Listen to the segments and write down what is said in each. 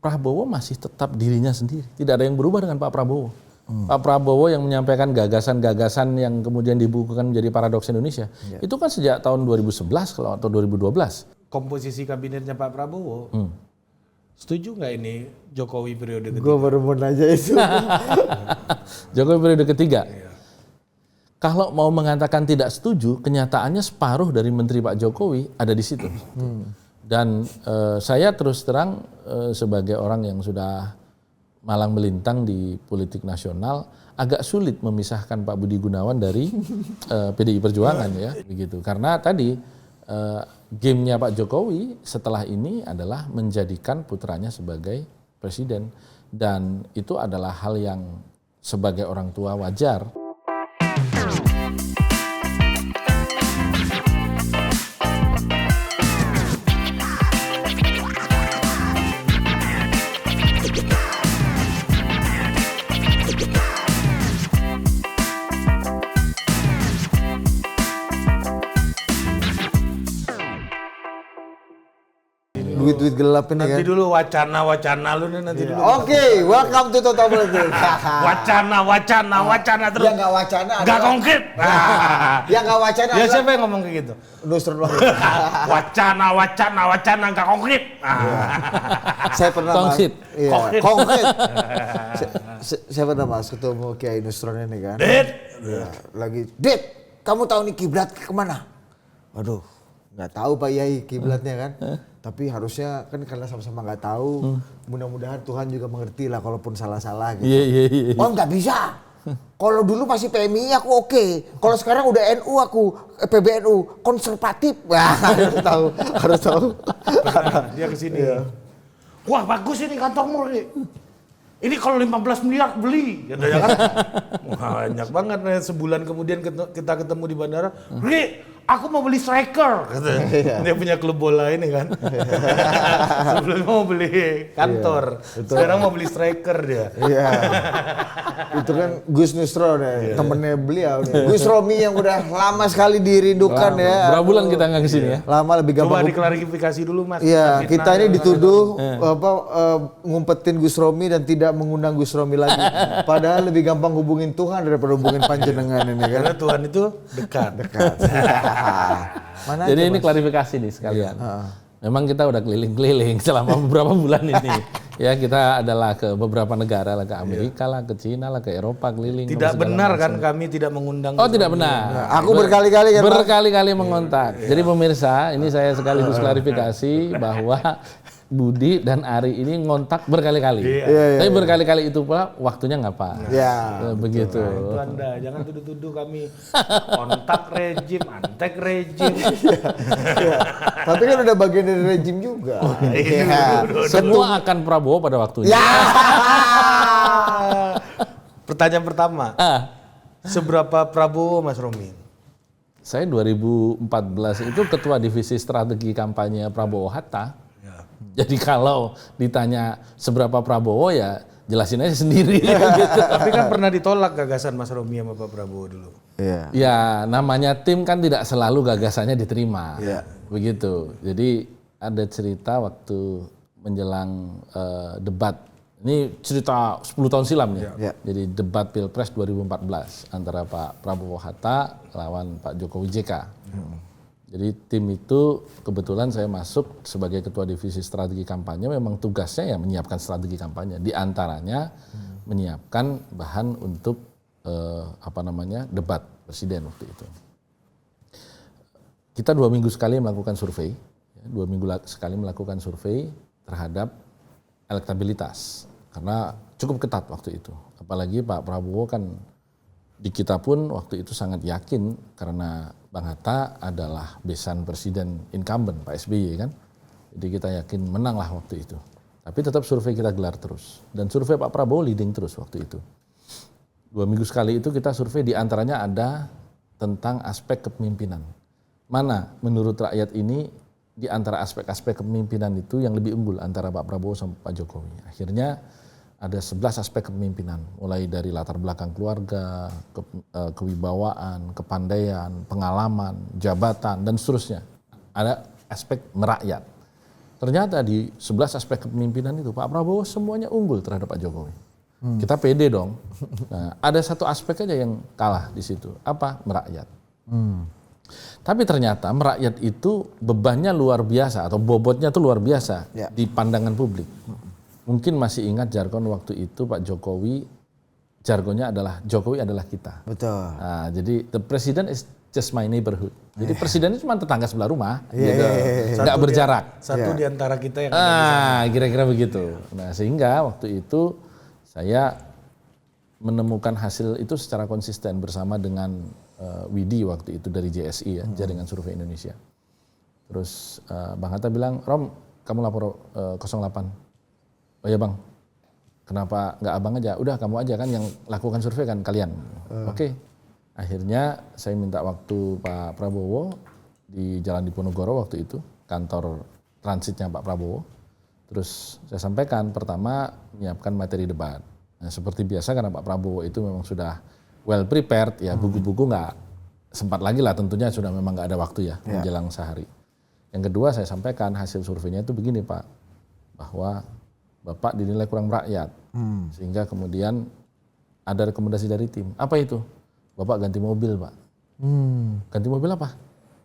Prabowo masih tetap dirinya sendiri. Tidak ada yang berubah dengan Pak Prabowo. Pak Prabowo yang menyampaikan gagasan-gagasan yang kemudian dibukukan menjadi paradoks Indonesia. Itu kan sejak tahun 2011 atau 2012. Komposisi kabinetnya Pak Prabowo, setuju nggak ini Jokowi periode ketiga? Gue baru mau nanya itu. Jokowi periode ketiga. Kalau mau mengatakan tidak setuju, kenyataannya separuh dari menteri Pak Jokowi ada di situ. Dan saya terus terang sebagai orang yang sudah malang melintang di politik nasional, agak sulit memisahkan Pak Budi Gunawan dari PDI Perjuangan ya, begitu. Karena tadi gamenya Pak Jokowi setelah ini adalah menjadikan putranya sebagai presiden, dan itu adalah hal yang sebagai orang tua wajar. Duit-duit gelap ini Nanti kan. dulu wacana lu nih nanti dulu. Oke, welcome to Total Politik. Wacana terus. Yang nggak wacana Nggak adalah- konkret. Yang nggak wacana Ya adalah siapa yang ngomong kayak gitu? Nusron Wahid. Wacana nggak konkret. Saya pernah Konkret. Iya, Konkret. konkret. Saya pernah mas ketemu Kiai Nusron ini kan. Dit. Iya, lagi, Dit, kamu tahu nih kiblat kemana? Waduh, nggak tahu Pak Yai kiblatnya kan. Tapi harusnya kan karena sama-sama nggak tahu, mudah-mudahan Tuhan juga mengerti lah kalaupun salah-salah gitu. Iya. Oh nggak bisa. Kalau dulu masih PMI aku oke. Kalau sekarang udah NU aku, PBNU konservatif. Wah, harus tahu. Dia kesini. Wah bagus ini kantormu nih. Ini kalau 15 miliar beli. Katanya kan. Banyak banget nih, sebulan kemudian kita ketemu di bandara. Ri, aku mau beli striker. Katanya. Dia punya klub bola ini kan. Sebelumnya mau beli kantor. Sekarang mau beli striker dia. Iya. Itu kan Gus Nusron ya, temennya beliau nih. Gus Romi yang udah lama sekali dirindukan ya. Berapa bulan kita nggak kesini ya? Lama lebih Coba gampang. diklarifikasi dulu Mas. Iya, Fitnah kita ini yang dituduh ngumpetin Gus Romi dan tidak mengundang Gus Romi lagi. Padahal lebih gampang hubungin Tuhan daripada hubungin panjenengan ini kan. karena Tuhan itu dekat. Mana Jadi aja, ini Mas? klarifikasi nih sekalian. Memang kita udah keliling-keliling selama beberapa bulan ini. Ya kita adalah ke beberapa negara lah, ke Amerika lah, ke Cina lah, ke Eropa keliling. Tidak segala benar macam. kan kami tidak mengundang. Oh tidak benar. Aku berkali-kali kan, Mas? Berkali-kali mengontak. Jadi pemirsa, ini saya sekaligus klarifikasi bahwa Budi dan Ari ini ngontak berkali-kali. Iya. Tapi berkali-kali itu pula waktunya nggak pas. Ya. Begitu. Itu Anda, jangan tuduh-tuduh kami kontak rejim, antek rejim. Tapi kan udah bagian dari rejim juga. Iya. Semua akan Prabowo pada waktunya. Ya. Pertanyaan pertama, seberapa Prabowo Mas Romi? Saya 2014 itu ketua divisi strategi kampanye Prabowo Hatta. Jadi kalau ditanya seberapa Prabowo ya jelasin aja sendiri. Gitu. Tapi kan pernah ditolak gagasan Mas Romi sama Pak Prabowo dulu. Iya. Ya namanya tim kan tidak selalu gagasannya diterima. Iya. Begitu. Jadi ada cerita waktu menjelang debat. Ini cerita 10 tahun silam nih. Iya. Jadi debat Pilpres 2014 antara Pak Prabowo Hatta lawan Pak Jokowi JK. Jadi tim itu kebetulan saya masuk sebagai ketua divisi strategi kampanye, memang tugasnya ya menyiapkan strategi kampanye. Di antaranya menyiapkan bahan untuk debat presiden waktu itu. Kita 2 minggu sekali melakukan survei, 2 minggu sekali melakukan survei terhadap elektabilitas. Karena cukup ketat waktu itu. Apalagi Pak Prabowo kan di kita pun waktu itu sangat yakin karena Bang Hatta adalah besan presiden incumbent Pak SBY kan. Jadi kita yakin menang lah waktu itu. Tapi tetap survei kita gelar terus. Dan survei Pak Prabowo leading terus waktu itu. 2 minggu sekali itu kita survei, di antaranya ada tentang aspek kepemimpinan. Mana menurut rakyat ini di antara aspek-aspek kepemimpinan itu yang lebih unggul antara Pak Prabowo sama Pak Jokowi. Akhirnya ada 11 aspek kepemimpinan, mulai dari latar belakang keluarga, kewibawaan, kepandaian, pengalaman, jabatan, dan seterusnya. Ada aspek merakyat. ternyata di 11 aspek kepemimpinan itu Pak Prabowo semuanya unggul terhadap Pak Jokowi. Kita pede dong. Nah, ada satu aspek aja yang kalah di situ. Apa? Merakyat. Tapi ternyata merakyat itu bebannya luar biasa atau bobotnya itu luar biasa di pandangan publik. Mungkin masih ingat jargon waktu itu Pak Jokowi, jargonnya adalah Jokowi adalah kita. Betul. Nah, jadi the president is just my neighborhood. Jadi presiden itu cuma tetangga sebelah rumah, nggak berjarak. Satu di antara kita yang Kira-kira begitu. Nah, sehingga waktu itu saya menemukan hasil itu secara konsisten bersama dengan Widi waktu itu dari JSI ya, Jaringan Survei Indonesia. Terus Bang Hatta bilang, Rom, kamu lapor 08. Oh ya Bang, kenapa nggak abang aja? Udah kamu aja kan yang lakukan survei kan kalian. Oke. Akhirnya saya minta waktu Pak Prabowo di Jalan Diponegoro waktu itu, kantor transitnya Pak Prabowo. Terus saya sampaikan pertama menyiapkan materi debat. Nah, seperti biasa karena Pak Prabowo itu memang sudah well prepared ya, buku-buku nggak sempat lagi lah tentunya, sudah memang nggak ada waktu ya menjelang sehari. Yang kedua saya sampaikan hasil surveinya itu begini Pak, bahwa Bapak dinilai kurang merakyat, sehingga kemudian ada rekomendasi dari tim. Apa itu? Bapak ganti mobil Pak. Ganti mobil apa?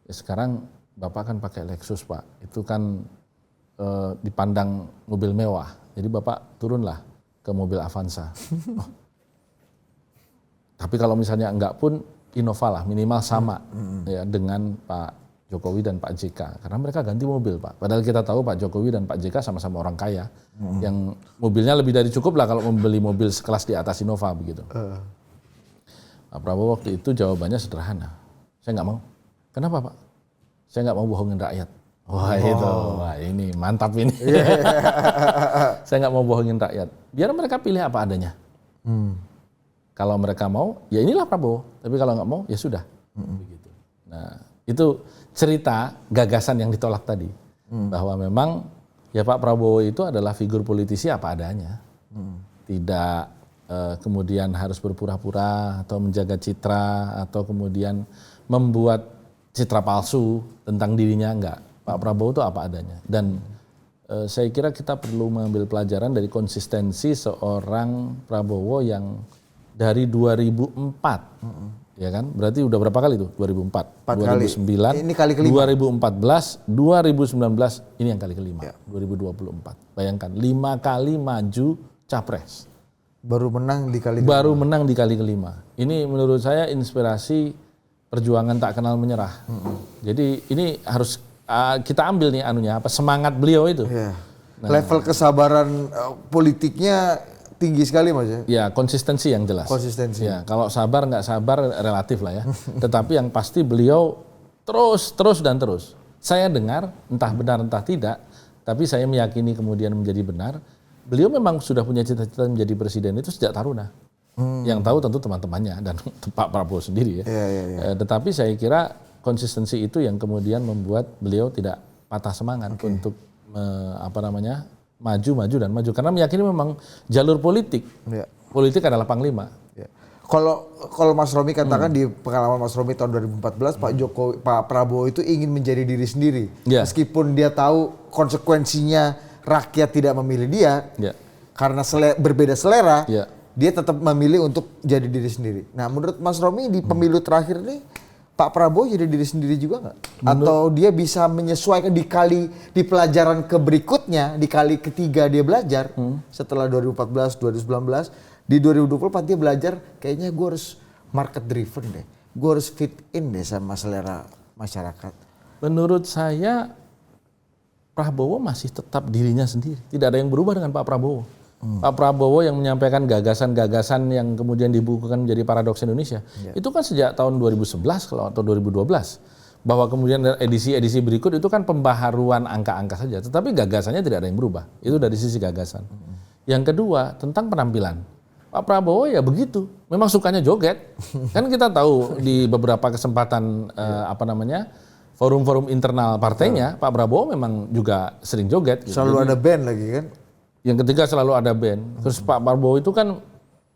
Ya sekarang Bapak kan pakai Lexus Pak, itu kan dipandang mobil mewah. Jadi Bapak turunlah ke mobil Avanza. Tapi kalau misalnya enggak pun Innova lah, minimal sama ya dengan Pak Jokowi dan Pak JK. Karena mereka ganti mobil Pak. Padahal kita tahu Pak Jokowi dan Pak JK sama-sama orang kaya. Yang mobilnya lebih dari cukup lah kalau membeli mobil sekelas di atas Innova begitu. Pak Prabowo waktu itu jawabannya sederhana. Saya nggak mau. Kenapa Pak? Saya nggak mau bohongin rakyat. Wah itu, wah ini mantap ini. Saya nggak mau bohongin rakyat. Biar mereka pilih apa adanya. Kalau mereka mau, ya inilah Prabowo. Tapi kalau nggak mau, ya sudah. Begitu. Nah itu cerita gagasan yang ditolak tadi. Bahwa memang ya Pak Prabowo itu adalah figur politisi apa adanya. Tidak kemudian harus berpura-pura atau menjaga citra atau kemudian membuat citra palsu tentang dirinya, enggak. Pak Prabowo itu apa adanya. Dan saya kira kita perlu mengambil pelajaran dari konsistensi seorang Prabowo yang dari 2004, ya kan? Berarti udah berapa kali tuh? 2004, 2009, ini kali kelima. 2014, 2019, ini yang kali kelima, 2024. Bayangkan 5 kali maju capres. Baru menang di kali kelima. Baru menang di kali kelima. Ini menurut saya inspirasi perjuangan tak kenal menyerah. Jadi ini harus kita ambil nih semangat beliau itu. Yeah. Nah, level kesabaran politiknya tinggi sekali Mas ya. Ya, konsistensi yang jelas. Konsistensi. Ya, kalau sabar nggak sabar relatif lah ya. Tetapi yang pasti beliau terus dan terus. Saya dengar entah benar entah tidak, tapi saya meyakini kemudian menjadi benar. Beliau memang sudah punya cita-cita menjadi presiden itu sejak taruna. Yang tahu tentu teman-temannya dan Pak Prabowo sendiri ya. Tetapi saya kira konsistensi itu yang kemudian membuat beliau tidak patah semangat untuk maju karena meyakini memang jalur politik. Politik adalah panglima. Kalau Mas Romi katakan di pengalaman Mas Romi tahun 2014 Pak Prabowo itu ingin menjadi diri sendiri. Meskipun dia tahu konsekuensinya rakyat tidak memilih dia karena berbeda selera. Dia tetap memilih untuk jadi diri sendiri. Nah, menurut Mas Romi di pemilu terakhir nih Pak Prabowo jadi diri sendiri juga nggak? Atau dia bisa menyesuaikan di pelajaran berikutnya, di kali ketiga dia belajar setelah 2014, 2019, di 2024 dia belajar kayaknya gue harus market driven deh, gue harus fit in deh sama selera masyarakat. Menurut saya Prabowo masih tetap dirinya sendiri, tidak ada yang berubah dengan Pak Prabowo. Pak Prabowo yang menyampaikan gagasan-gagasan yang kemudian dibukukan menjadi paradoks Indonesia. Itu kan sejak tahun 2011 atau 2012. Bahwa kemudian edisi-edisi berikut itu kan pembaharuan angka-angka saja. Tetapi gagasannya tidak ada yang berubah. Itu dari sisi gagasan. Yang kedua tentang penampilan. Pak Prabowo ya begitu. Memang sukanya joget. Kan kita tahu di beberapa kesempatan forum-forum internal partainya, Pak Prabowo memang juga sering joget. Gitu. Selalu ada band lagi kan? Yang ketiga selalu ada band. Terus Pak Prabowo itu kan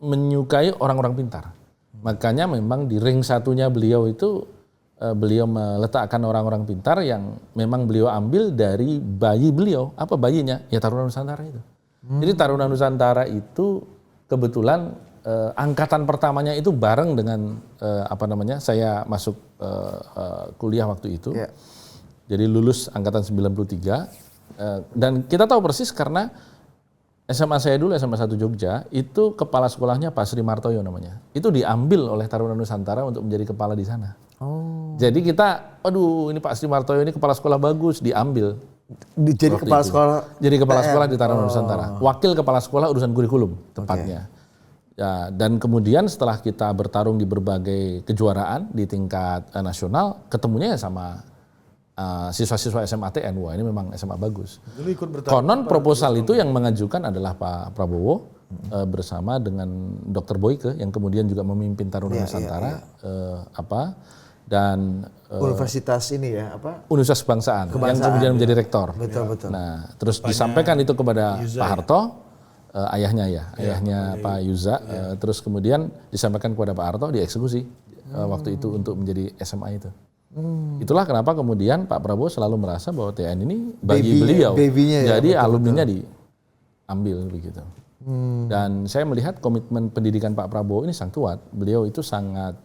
menyukai orang-orang pintar. Makanya memang di ring satunya beliau itu beliau meletakkan orang-orang pintar yang memang beliau ambil dari bayi beliau. Apa bayinya? Ya Taruna Nusantara itu. Jadi Taruna Nusantara itu kebetulan angkatan pertamanya itu bareng dengan saya masuk kuliah waktu itu. Yeah. Jadi lulus angkatan 93 dan kita tahu persis karena SMA saya dulu SMA 1 Jogja itu kepala sekolahnya Pak Sri Martoyo namanya. Itu diambil oleh Taruna Nusantara untuk menjadi kepala di sana. Oh. Jadi kita, aduh ini Pak Sri Martoyo ini kepala sekolah bagus, diambil. Jadi kepala sekolah. Jadi kepala sekolah di Taruna Nusantara. Wakil kepala sekolah urusan kurikulum tepatnya. Ya, dan kemudian setelah kita bertarung di berbagai kejuaraan di tingkat nasional, ketemunya ya sama siswa-siswa SMA TN. Wah ini memang SMA bagus. Konon proposal itu yang mengajukan adalah Pak Prabowo bersama dengan Dr. Boyke yang kemudian juga memimpin Taruna Nusantara. Dan Universitas ini ya apa? Universitas Kebangsaan yang kemudian menjadi rektor. Betul. Nah, terus disampaikan itu kepada Pak Harto, ayahnya Pak Yuza. Terus kemudian disampaikan kepada Pak Harto, dieksekusi waktu itu untuk menjadi SMA itu. Itulah kenapa kemudian Pak Prabowo selalu merasa bahwa TN ini bagi beliau. Jadi alumninya diambil begitu. Dan saya melihat komitmen pendidikan Pak Prabowo ini sangat kuat. Beliau itu sangat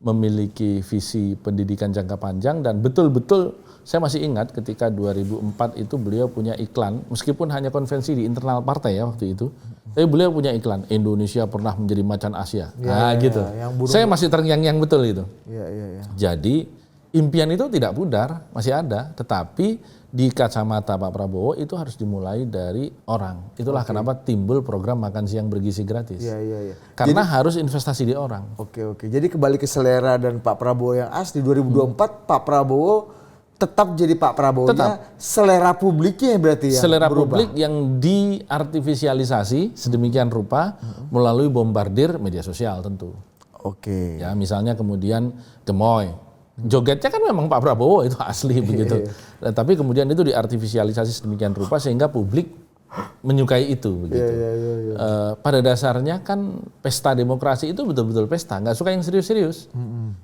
memiliki visi pendidikan jangka panjang dan betul-betul saya masih ingat ketika 2004 itu beliau punya iklan meskipun hanya konvensi di internal partai ya waktu itu. Tapi beliau punya iklan Indonesia pernah menjadi macan Asia. Gitu. Saya masih terngiang-ngiang betul itu. Jadi impian itu tidak pudar, masih ada, tetapi di kacamata Pak Prabowo itu harus dimulai dari orang. Itulah kenapa timbul program makan siang bergizi gratis. Karena harus investasi di orang. Oke. Jadi kembali ke selera dan Pak Prabowo yang asli 2024 Pak Prabowo tetap jadi Pak Prabowo-nya, selera publiknya berarti ya. Selera publik yang diartifisialisasi sedemikian rupa melalui bombardir media sosial tentu. Ya, misalnya kemudian gemoy. Jogetnya kan memang Pak Prabowo itu asli begitu. Tapi kemudian itu diartifisialisasi sedemikian rupa sehingga publik menyukai itu begitu. Pada dasarnya kan pesta demokrasi itu betul-betul pesta, nggak suka yang serius-serius.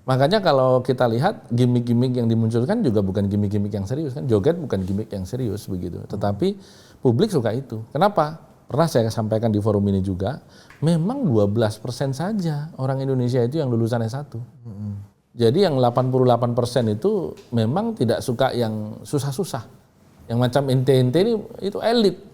Makanya kalau kita lihat gimmick-gimmick yang dimunculkan juga bukan gimmick-gimmick yang serius kan. Joget bukan gimmick yang serius begitu. Tetapi publik suka itu. Kenapa? Pernah saya sampaikan di forum ini juga, memang 12% saja orang Indonesia itu yang lulusan S1. Jadi yang 88% itu memang tidak suka yang susah-susah. Yang macam ente-ente ini itu elit.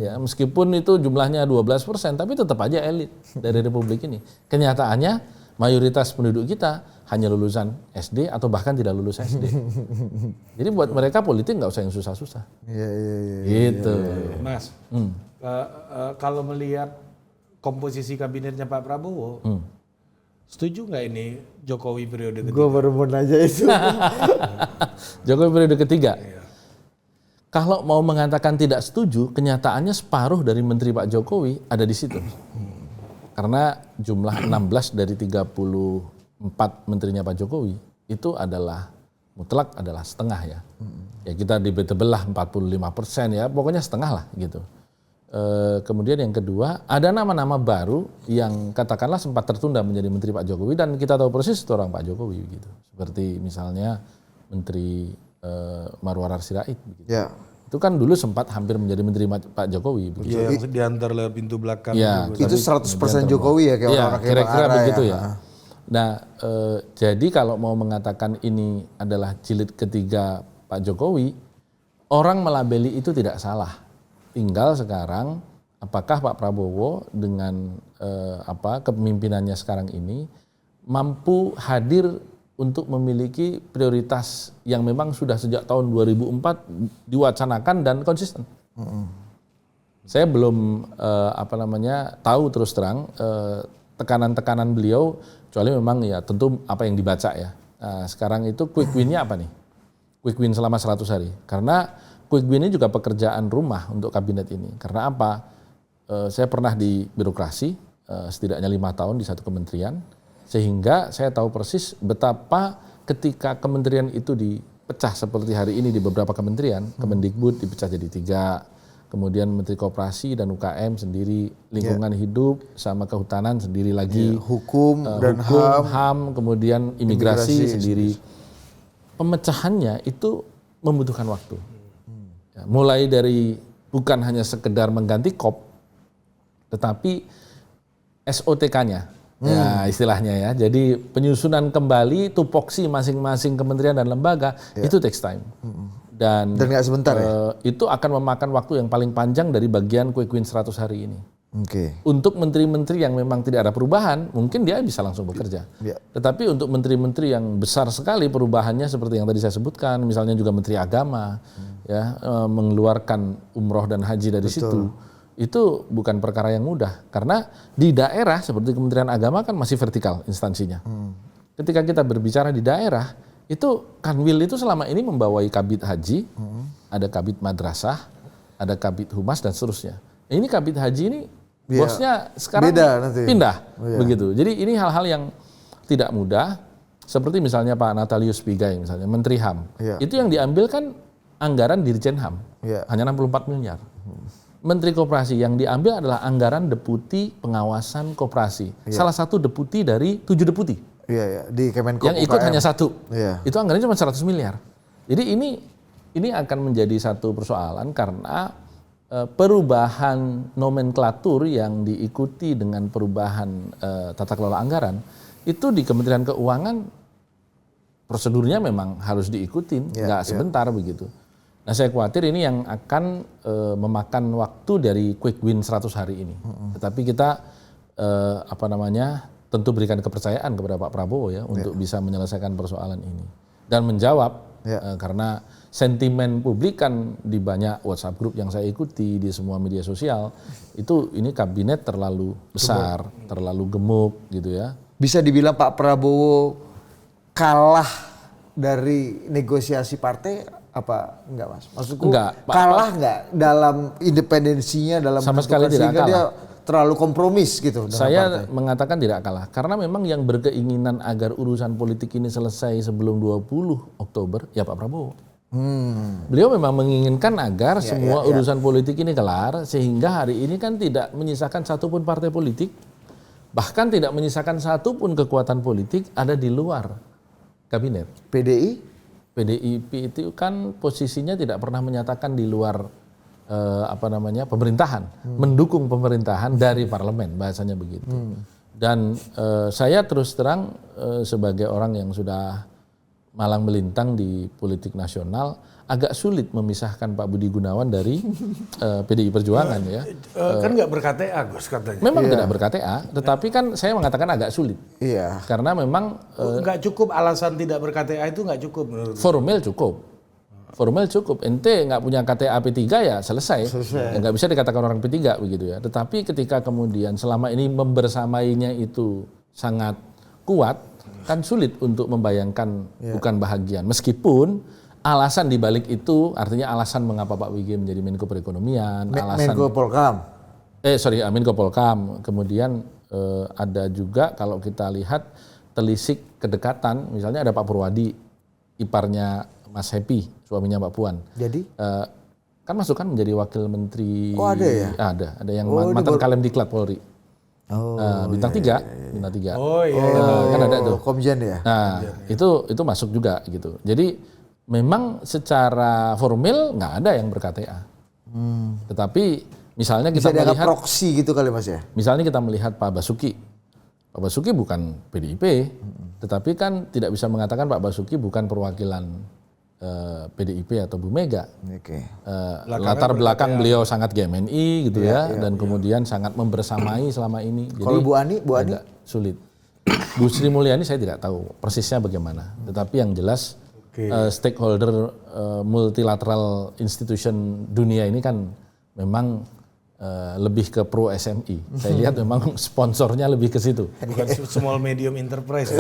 Ya, meskipun itu jumlahnya 12%, tapi tetap aja elit dari republik ini. Kenyataannya mayoritas penduduk kita hanya lulusan SD atau bahkan tidak lulus SD. Jadi buat mereka politik nggak usah yang susah-susah. Gitu. Mas, kalau melihat komposisi kabinetnya Pak Prabowo, setuju nggak ini Jokowi periode ketiga? Gue baru mau nanya itu. Jokowi periode ketiga. Kalau mau mengatakan tidak setuju, kenyataannya separuh dari menteri Pak Jokowi ada di situ. Karena jumlah 16 dari 34 menterinya Pak Jokowi itu adalah mutlak adalah setengah ya. Ya kita belah 45% ya, pokoknya setengah lah gitu. Kemudian yang kedua, ada nama-nama baru yang katakanlah sempat tertunda menjadi menteri Pak Jokowi dan kita tahu persis itu orang Pak Jokowi gitu. Seperti misalnya Menteri Marwarar Sirait begitu. Ya. Itu kan dulu sempat hampir menjadi menteri Pak Jokowi begitu. Ya, yang diantar lewat pintu belakang. Ya, itu 100% Jokowi ya kayak orang kira-kira begitu ya. Nah, jadi kalau mau mengatakan ini adalah jilid ketiga Pak Jokowi, orang melabeli itu tidak salah. Tinggal sekarang apakah Pak Prabowo dengan kepemimpinannya sekarang ini mampu hadir untuk memiliki prioritas yang memang sudah sejak tahun 2004 diwacanakan dan konsisten. Saya belum tahu terus terang tekanan-tekanan beliau, kecuali memang ya tentu apa yang dibaca ya. Sekarang itu quick win-nya apa nih? Quick win selama 100 hari. Karena quick win ini juga pekerjaan rumah untuk kabinet ini. Karena apa? Saya pernah di birokrasi setidaknya 5 tahun di satu kementerian. Sehingga saya tahu persis betapa ketika kementerian itu dipecah seperti hari ini di beberapa kementerian, Kemendikbud dipecah jadi 3, kemudian Menteri Koperasi dan UKM sendiri, lingkungan hidup sama kehutanan sendiri lagi, hukum dan HAM, kemudian imigrasi sendiri. pemecahannya itu membutuhkan waktu. Ya, mulai dari bukan hanya sekedar mengganti kop, tetapi SOTK-nya, ya istilahnya ya. Jadi penyusunan kembali tupoksi masing-masing kementerian dan lembaga itu takes time. Dan nggak sebentar itu akan memakan waktu yang paling panjang dari bagian quick win 100 hari ini. Oke. Untuk menteri-menteri yang memang tidak ada perubahan, mungkin dia bisa langsung bekerja. Ya. Tetapi untuk menteri-menteri yang besar sekali perubahannya seperti yang tadi saya sebutkan, misalnya juga Menteri Agama, ya mengeluarkan umroh dan haji dari situ, itu bukan perkara yang mudah. Karena di daerah seperti Kementerian Agama kan masih vertikal instansinya. Ketika kita berbicara di daerah, itu Kanwil itu selama ini membawai kabit haji, ada kabit madrasah, ada kabit humas dan seterusnya. Ini kabit haji ini bosnya sekarang pindah, begitu. Jadi ini hal-hal yang tidak mudah, seperti misalnya Pak Natalius Pigai misalnya, Menteri HAM. Itu yang diambil kan anggaran Dirjen HAM, hanya 64 miliar. Menteri Koperasi yang diambil adalah anggaran Deputi Pengawasan Koperasi, salah satu deputi dari 7 deputi. Di Kemenko yang ikut UKM. hanya satu, itu anggarannya cuma 100 miliar. Jadi ini akan menjadi satu persoalan karena perubahan nomenklatur yang diikuti dengan perubahan tata kelola anggaran itu di Kementerian Keuangan prosedurnya memang harus diikutin, nggak sebentar begitu. Nah saya khawatir ini yang akan memakan waktu dari quick win 100 hari ini. Tetapi kita tentu berikan kepercayaan kepada Pak Prabowo ya untuk bisa menyelesaikan persoalan ini dan menjawab karena sentimen publik kan di banyak WhatsApp group yang saya ikuti di semua media sosial itu ini kabinet terlalu besar, terlalu gemuk gitu ya. Bisa dibilang Pak Prabowo kalah dari negosiasi partai apa enggak Mas? Maksudku kalah enggak dalam independensinya dalam sama sekali tidak kalah. Dia terlalu kompromis gitu. Saya mengatakan tidak kalah karena memang yang berkeinginan agar urusan politik ini selesai sebelum 20 Oktober ya Pak Prabowo. Beliau memang menginginkan agar semua urusan politik ini kelar sehingga hari ini kan tidak menyisakan satupun partai politik, bahkan tidak menyisakan satupun kekuatan politik ada di luar kabinet. PDIP itu kan posisinya tidak pernah menyatakan di luar pemerintahan, mendukung pemerintahan dari parlemen, bahasanya begitu. Dan saya terus terang sebagai orang yang sudah malang melintang di politik nasional, agak sulit memisahkan Pak Budi Gunawan dari PDI Perjuangan ya. Kan nggak ber-KTA Gus katanya. Memang tidak ber-KTA, tetapi kan saya mengatakan agak sulit. Karena memang nggak cukup alasan tidak ber-KTA itu nggak cukup menurut. Formal cukup. Ente nggak punya KTA P3 ya selesai. Ya, nggak bisa dikatakan orang P3 begitu ya. Tetapi ketika kemudian selama ini membersamainya itu sangat kuat, kan sulit untuk membayangkan bukan bahagian. Meskipun alasan dibalik itu, artinya alasan mengapa Pak WG menjadi Menko Perekonomian, Menko Polkam. Menko Polkam. Kemudian ada juga kalau kita lihat telisik kedekatan, misalnya ada Pak Purwadi, iparnya Mas Happy, suaminya Mbak Puan. Jadi? Kan masuk kan menjadi wakil menteri. Oh ada ya? Ada yang mantan Kalem Diklat Polri. Bintang 3. Kan ada tuh. Komjen ya? Nah itu masuk juga gitu. Jadi memang secara formal nggak ada yang ber-KTA. Tetapi misalnya kita bisa melihat proksi gitu kali Mas ya? Misalnya kita melihat Pak Basuki. Pak Basuki bukan PDIP, tetapi kan tidak bisa mengatakan Pak Basuki bukan perwakilan PDIP atau Bu Mega. Latar belakang beliau sangat GMNI gitu dan kemudian sangat membersamai selama ini. Kalau Bu Ani? Agak sulit. Bu Sri Mulyani saya tidak tahu persisnya bagaimana. Tetapi yang jelas stakeholder multilateral institution dunia ini kan memang lebih ke pro SMI. Saya lihat memang sponsornya lebih ke situ. Bukan small medium enterprise.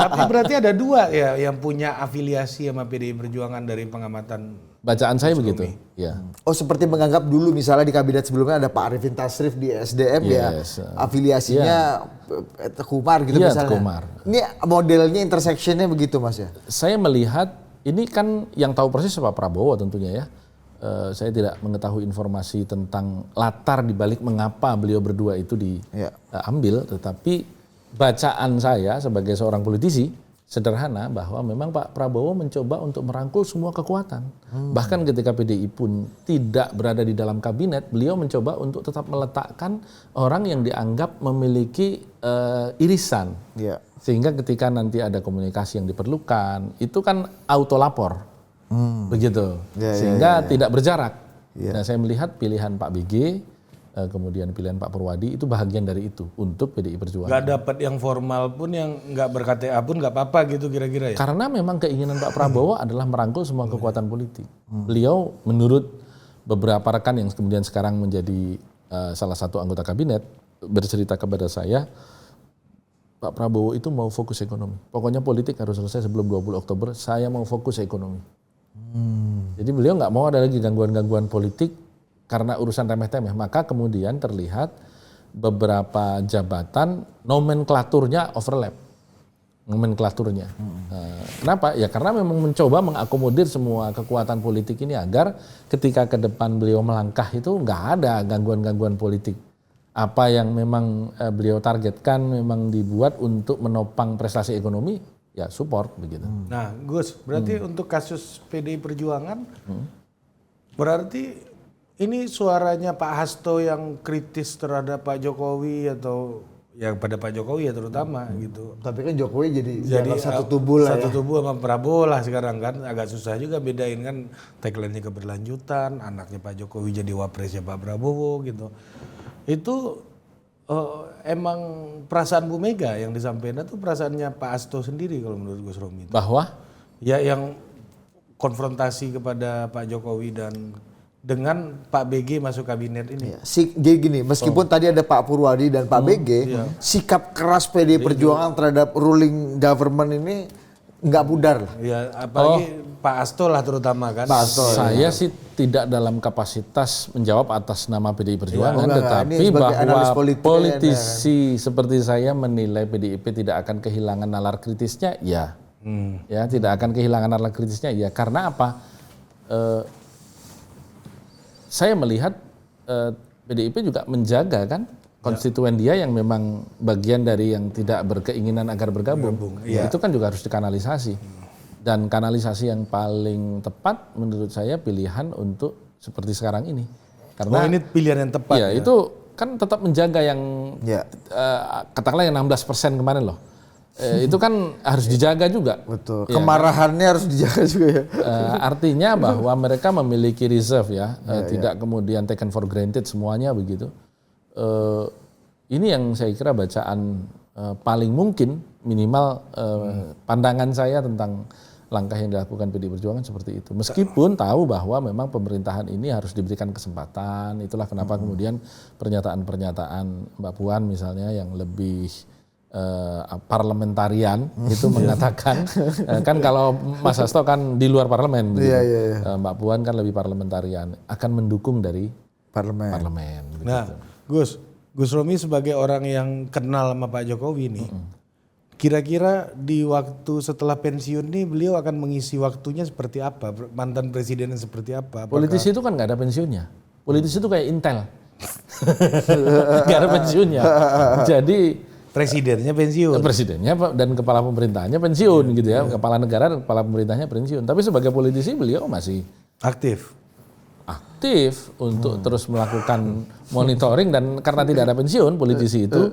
Tapi berarti ada dua ya yang punya afiliasi sama PDI Perjuangan dari pengamatan. Bacaan saya begitu. Ya. Oh seperti menganggap dulu misalnya di kabinet sebelumnya ada Pak Arifin Tasrif di SDM afiliasinya Tekumar gitu misalnya. Tekumar. Ini modelnya intersectionnya begitu Mas ya? Saya melihat ini kan yang tahu persis Pak Prabowo tentunya ya. Saya tidak mengetahui informasi tentang latar dibalik mengapa beliau berdua itu diambil, tetapi bacaan saya sebagai seorang politisi sederhana bahwa memang Pak Prabowo mencoba untuk merangkul semua kekuatan. Bahkan ketika PDI pun tidak berada di dalam kabinet, beliau mencoba untuk tetap meletakkan orang yang dianggap memiliki irisan. Iya. Sehingga ketika nanti ada komunikasi yang diperlukan, itu kan auto lapor. Begitu. Sehingga tidak berjarak. Nah, saya melihat pilihan Pak BG, kemudian pilihan Pak Purwadi itu bahagian dari itu untuk PDI Perjuangan. Nggak dapat yang formal pun, yang nggak ber-KTA pun nggak apa-apa gitu kira-kira ya? Karena memang keinginan Pak Prabowo adalah merangkul semua kekuatan politik. Beliau menurut beberapa rekan yang kemudian sekarang menjadi salah satu anggota kabinet bercerita kepada saya, Pak Prabowo itu mau fokus ekonomi. Pokoknya politik harus selesai sebelum 20 Oktober, saya mau fokus ekonomi. Jadi beliau nggak mau ada lagi gangguan-gangguan politik karena urusan remeh-temeh. Maka kemudian terlihat beberapa jabatan nomenklaturnya overlap. Nomenklaturnya. Kenapa? Ya karena memang mencoba mengakomodir semua kekuatan politik ini agar ketika ke depan beliau melangkah itu nggak ada gangguan-gangguan politik. Apa yang memang beliau targetkan memang dibuat untuk menopang prestasi ekonomi, ya support begitu. Nah, Gus, berarti untuk kasus PDI Perjuangan, berarti ini suaranya Pak Hasto yang kritis terhadap Pak Jokowi atau yang pada Pak Jokowi ya terutama gitu. Tapi kan Jokowi jadi satu tubuh lah satu ya. tubuh sama Prabowo lah sekarang kan, agak susah juga bedain kan, tagline-nya keberlanjutan, anaknya Pak Jokowi jadi wapresnya Pak Prabowo gitu. Itu emang perasaan Bu Mega yang disampaikan itu perasaannya Pak Hasto sendiri kalau menurut Gus Romi. Bahwa Ya yang konfrontasi kepada Pak Jokowi dan dengan Pak BG masuk kabinet ini. Jadi gini, meskipun tadi ada Pak Purwadi dan Pak BG, sikap keras PDI Perjuangan terhadap ruling government ini nggak pudar lah. Ya, apalagi Pak Hasto lah terutama kan. Pak Hasto, saya sih tidak dalam kapasitas menjawab atas nama PDI Perjuangan, tetapi ini sebagai analis bahwa politik politisi seperti saya menilai PDIP tidak akan kehilangan nalar kritisnya, ya. Ya, tidak akan kehilangan nalar kritisnya, ya. Karena apa? Saya melihat PDIP juga menjaga kan konstituen dia yang memang bagian dari yang tidak berkeinginan agar bergabung. Itu kan juga harus dikanalisasi. Dan kanalisasi yang paling tepat menurut saya pilihan untuk seperti sekarang ini. Karena ini pilihan yang tepat. ya, itu kan tetap menjaga yang katakanlah yang 16% kemarin loh. Itu kan harus dijaga juga. Betul. Ya, Kemarahannya harus dijaga juga ya. Artinya bahwa mereka memiliki reserve ya, tidak kemudian taken for granted semuanya begitu. Ini yang saya kira bacaan paling mungkin minimal pandangan saya tentang langkah yang dilakukan PDI Perjuangan seperti itu. Meskipun tahu bahwa memang pemerintahan ini harus diberikan kesempatan. Itulah kenapa kemudian pernyataan-pernyataan Mbak Puan misalnya yang lebih parlementarian itu mengatakan kan kalau Mas Hasto kan di luar parlemen begitu. Mbak Puan kan lebih parlementarian, akan mendukung dari parlemen begitu. Nah, Gus Romi sebagai orang yang kenal sama Pak Jokowi nih, kira-kira di waktu setelah pensiun nih beliau akan mengisi waktunya seperti apa? Mantan presiden seperti apa? Politisi itu kan nggak ada pensiunnya. Politisi itu kayak Intel, nggak ada pensiunnya. Jadi presidennya pensiun. Presidennya dan kepala pemerintahnya pensiun gitu ya. Kepala negara dan kepala pemerintahnya pensiun. Tapi sebagai politisi beliau masih aktif untuk terus melakukan monitoring, dan karena tidak ada pensiun politisi itu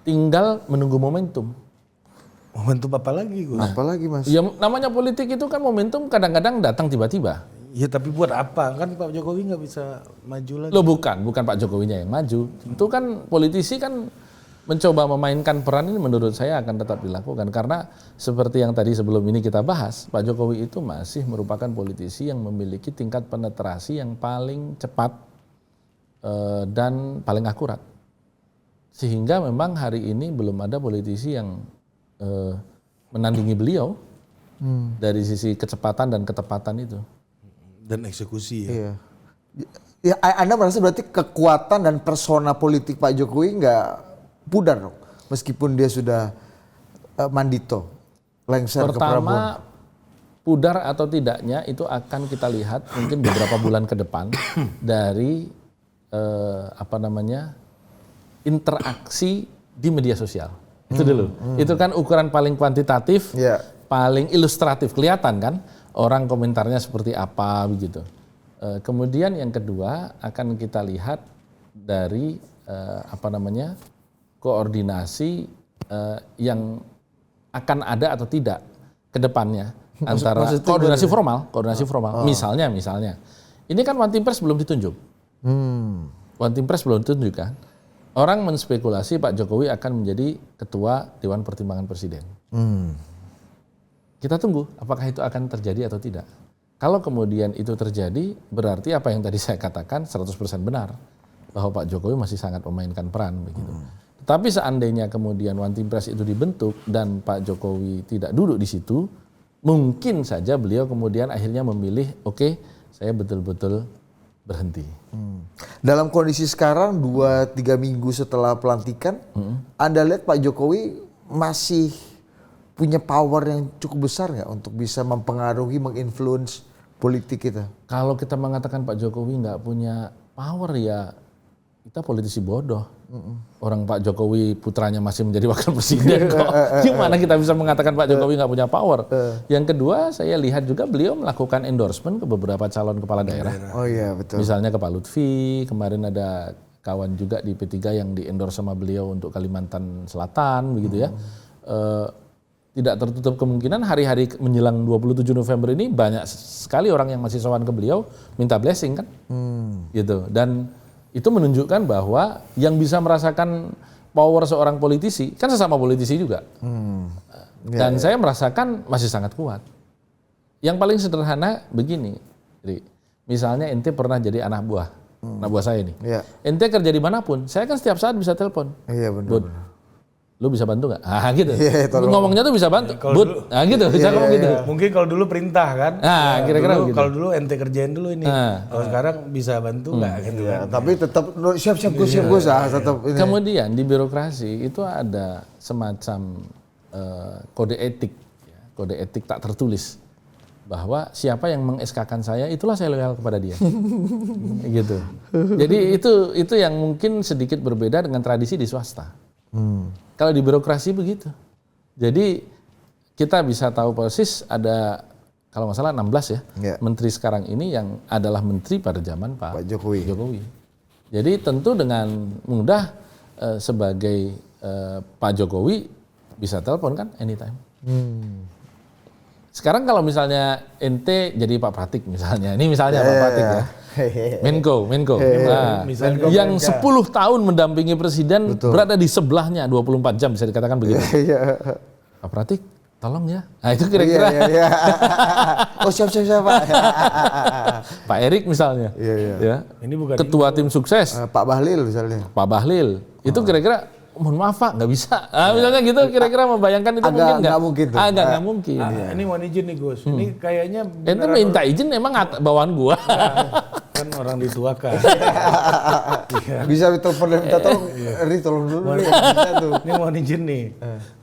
tinggal menunggu momentum. Momentum apa lagi Gus? Apalagi Mas? Ya namanya politik itu kan momentum kadang-kadang datang tiba-tiba. Ya tapi buat apa? Kan Pak Jokowi nggak bisa maju lagi. Loh bukan Pak Jokowinya yang maju. Itu kan politisi kan mencoba memainkan peran ini menurut saya akan tetap dilakukan. Karena seperti yang tadi sebelum ini kita bahas, Pak Jokowi itu masih merupakan politisi yang memiliki tingkat penetrasi yang paling cepat dan paling akurat. Sehingga memang hari ini belum ada politisi yang menandingi beliau dari sisi kecepatan dan ketepatan itu. Dan eksekusi ya. Iya. Ya, Anda merasa berarti kekuatan dan persona politik Pak Jokowi nggak pudar dong, meskipun dia sudah mandito, lengser ke Prabowo. Pertama, pudar atau tidaknya itu akan kita lihat mungkin beberapa bulan ke depan dari interaksi di media sosial. Itu dulu. Itu kan ukuran paling kuantitatif, paling ilustratif, kelihatan kan orang komentarnya seperti apa begitu. Kemudian yang kedua akan kita lihat dari koordinasi yang akan ada atau tidak ke depannya antara koordinasi formal. Misalnya ini kan One Team Press belum ditunjuk. One Team Press belum ditunjuk kan. Orang menspekulasi Pak Jokowi akan menjadi ketua Dewan Pertimbangan Presiden. Kita tunggu apakah itu akan terjadi atau tidak. Kalau kemudian itu terjadi, berarti apa yang tadi saya katakan 100% benar. Bahwa Pak Jokowi masih sangat memainkan peran begitu. Tapi seandainya kemudian One Team Press itu dibentuk dan Pak Jokowi tidak duduk di situ, mungkin saja beliau kemudian akhirnya memilih, oke, saya betul-betul berhenti. Dalam kondisi sekarang 2-3 minggu setelah pelantikan, Anda lihat Pak Jokowi masih punya power yang cukup besar nggak untuk bisa mempengaruhi, menginfluence politik kita? Kalau kita mengatakan Pak Jokowi nggak punya power, ya kita politisi bodoh. Orang Pak Jokowi putranya masih menjadi wakil presiden kok. Gimana kita bisa mengatakan Pak Jokowi nggak punya power? Yang kedua, saya lihat juga beliau melakukan endorsement ke beberapa calon kepala daerah. Oh iya, betul. Misalnya ke Pak Lutfi, kemarin ada kawan juga di P3 yang di-endorse sama beliau untuk Kalimantan Selatan begitu ya. Tidak tertutup kemungkinan hari-hari menjelang 27 November ini banyak sekali orang yang masih sowan ke beliau minta blessing kan. Gitu. Dan itu menunjukkan bahwa yang bisa merasakan power seorang politisi kan sesama politisi juga. Dan saya merasakan masih sangat kuat. Yang paling sederhana begini, misalnya ente pernah jadi anak buah saya ini. Ente kerja di manapun, saya kan setiap saat bisa telepon. Iya benar. Lu bisa bantu nggak? Gitu. Ngomongnya tuh bisa bantu. Gitu. Bisa ngomong gitu. Mungkin kalau dulu perintah kan. Kira-kira gitu. Kalau dulu ente kerjain dulu ini. Kalau sekarang bisa bantu nggak gitu kan. Tapi tetap siap-siap Gus. Tetap ini. Kemudian di birokrasi itu ada semacam kode etik. Kode etik tak tertulis. Bahwa siapa yang meng-SK-kan saya, itulah saya loyal kepada dia. Gitu. Jadi itu yang mungkin sedikit berbeda dengan tradisi di swasta. Kalau di birokrasi begitu. Jadi kita bisa tahu persis ada kalau nggak salah 16 ya, menteri sekarang ini yang adalah menteri pada zaman Pak Jokowi. Jadi tentu dengan mudah sebagai Pak Jokowi bisa telepon kan anytime. Sekarang kalau misalnya ente jadi Pak Pratik misalnya, ini misalnya Pak Pratik ya. Menko. Nah, yang 10 tahun mendampingi presiden berada di sebelahnya 24 jam bisa dikatakan begitu. Pak Pratik, tolong ya. Nah itu kira-kira. Oh siap Pak. Pak Erik misalnya. Ya. Ini bukan ketua tim sukses. Pak Bahlil misalnya. Pak Bahlil. Itu kira-kira mohon maaf Pak, nggak bisa. Misalnya gitu kira-kira membayangkan itu mungkin nggak? Agak nggak mungkin. Ini mohon izin nih Gus. Ini kayaknya ente minta izin emang bawaan gua. Kan orang dituakan. Bisa telepon dan minta tolong. Ri tolong dulu nih. Ini mohon izin nih.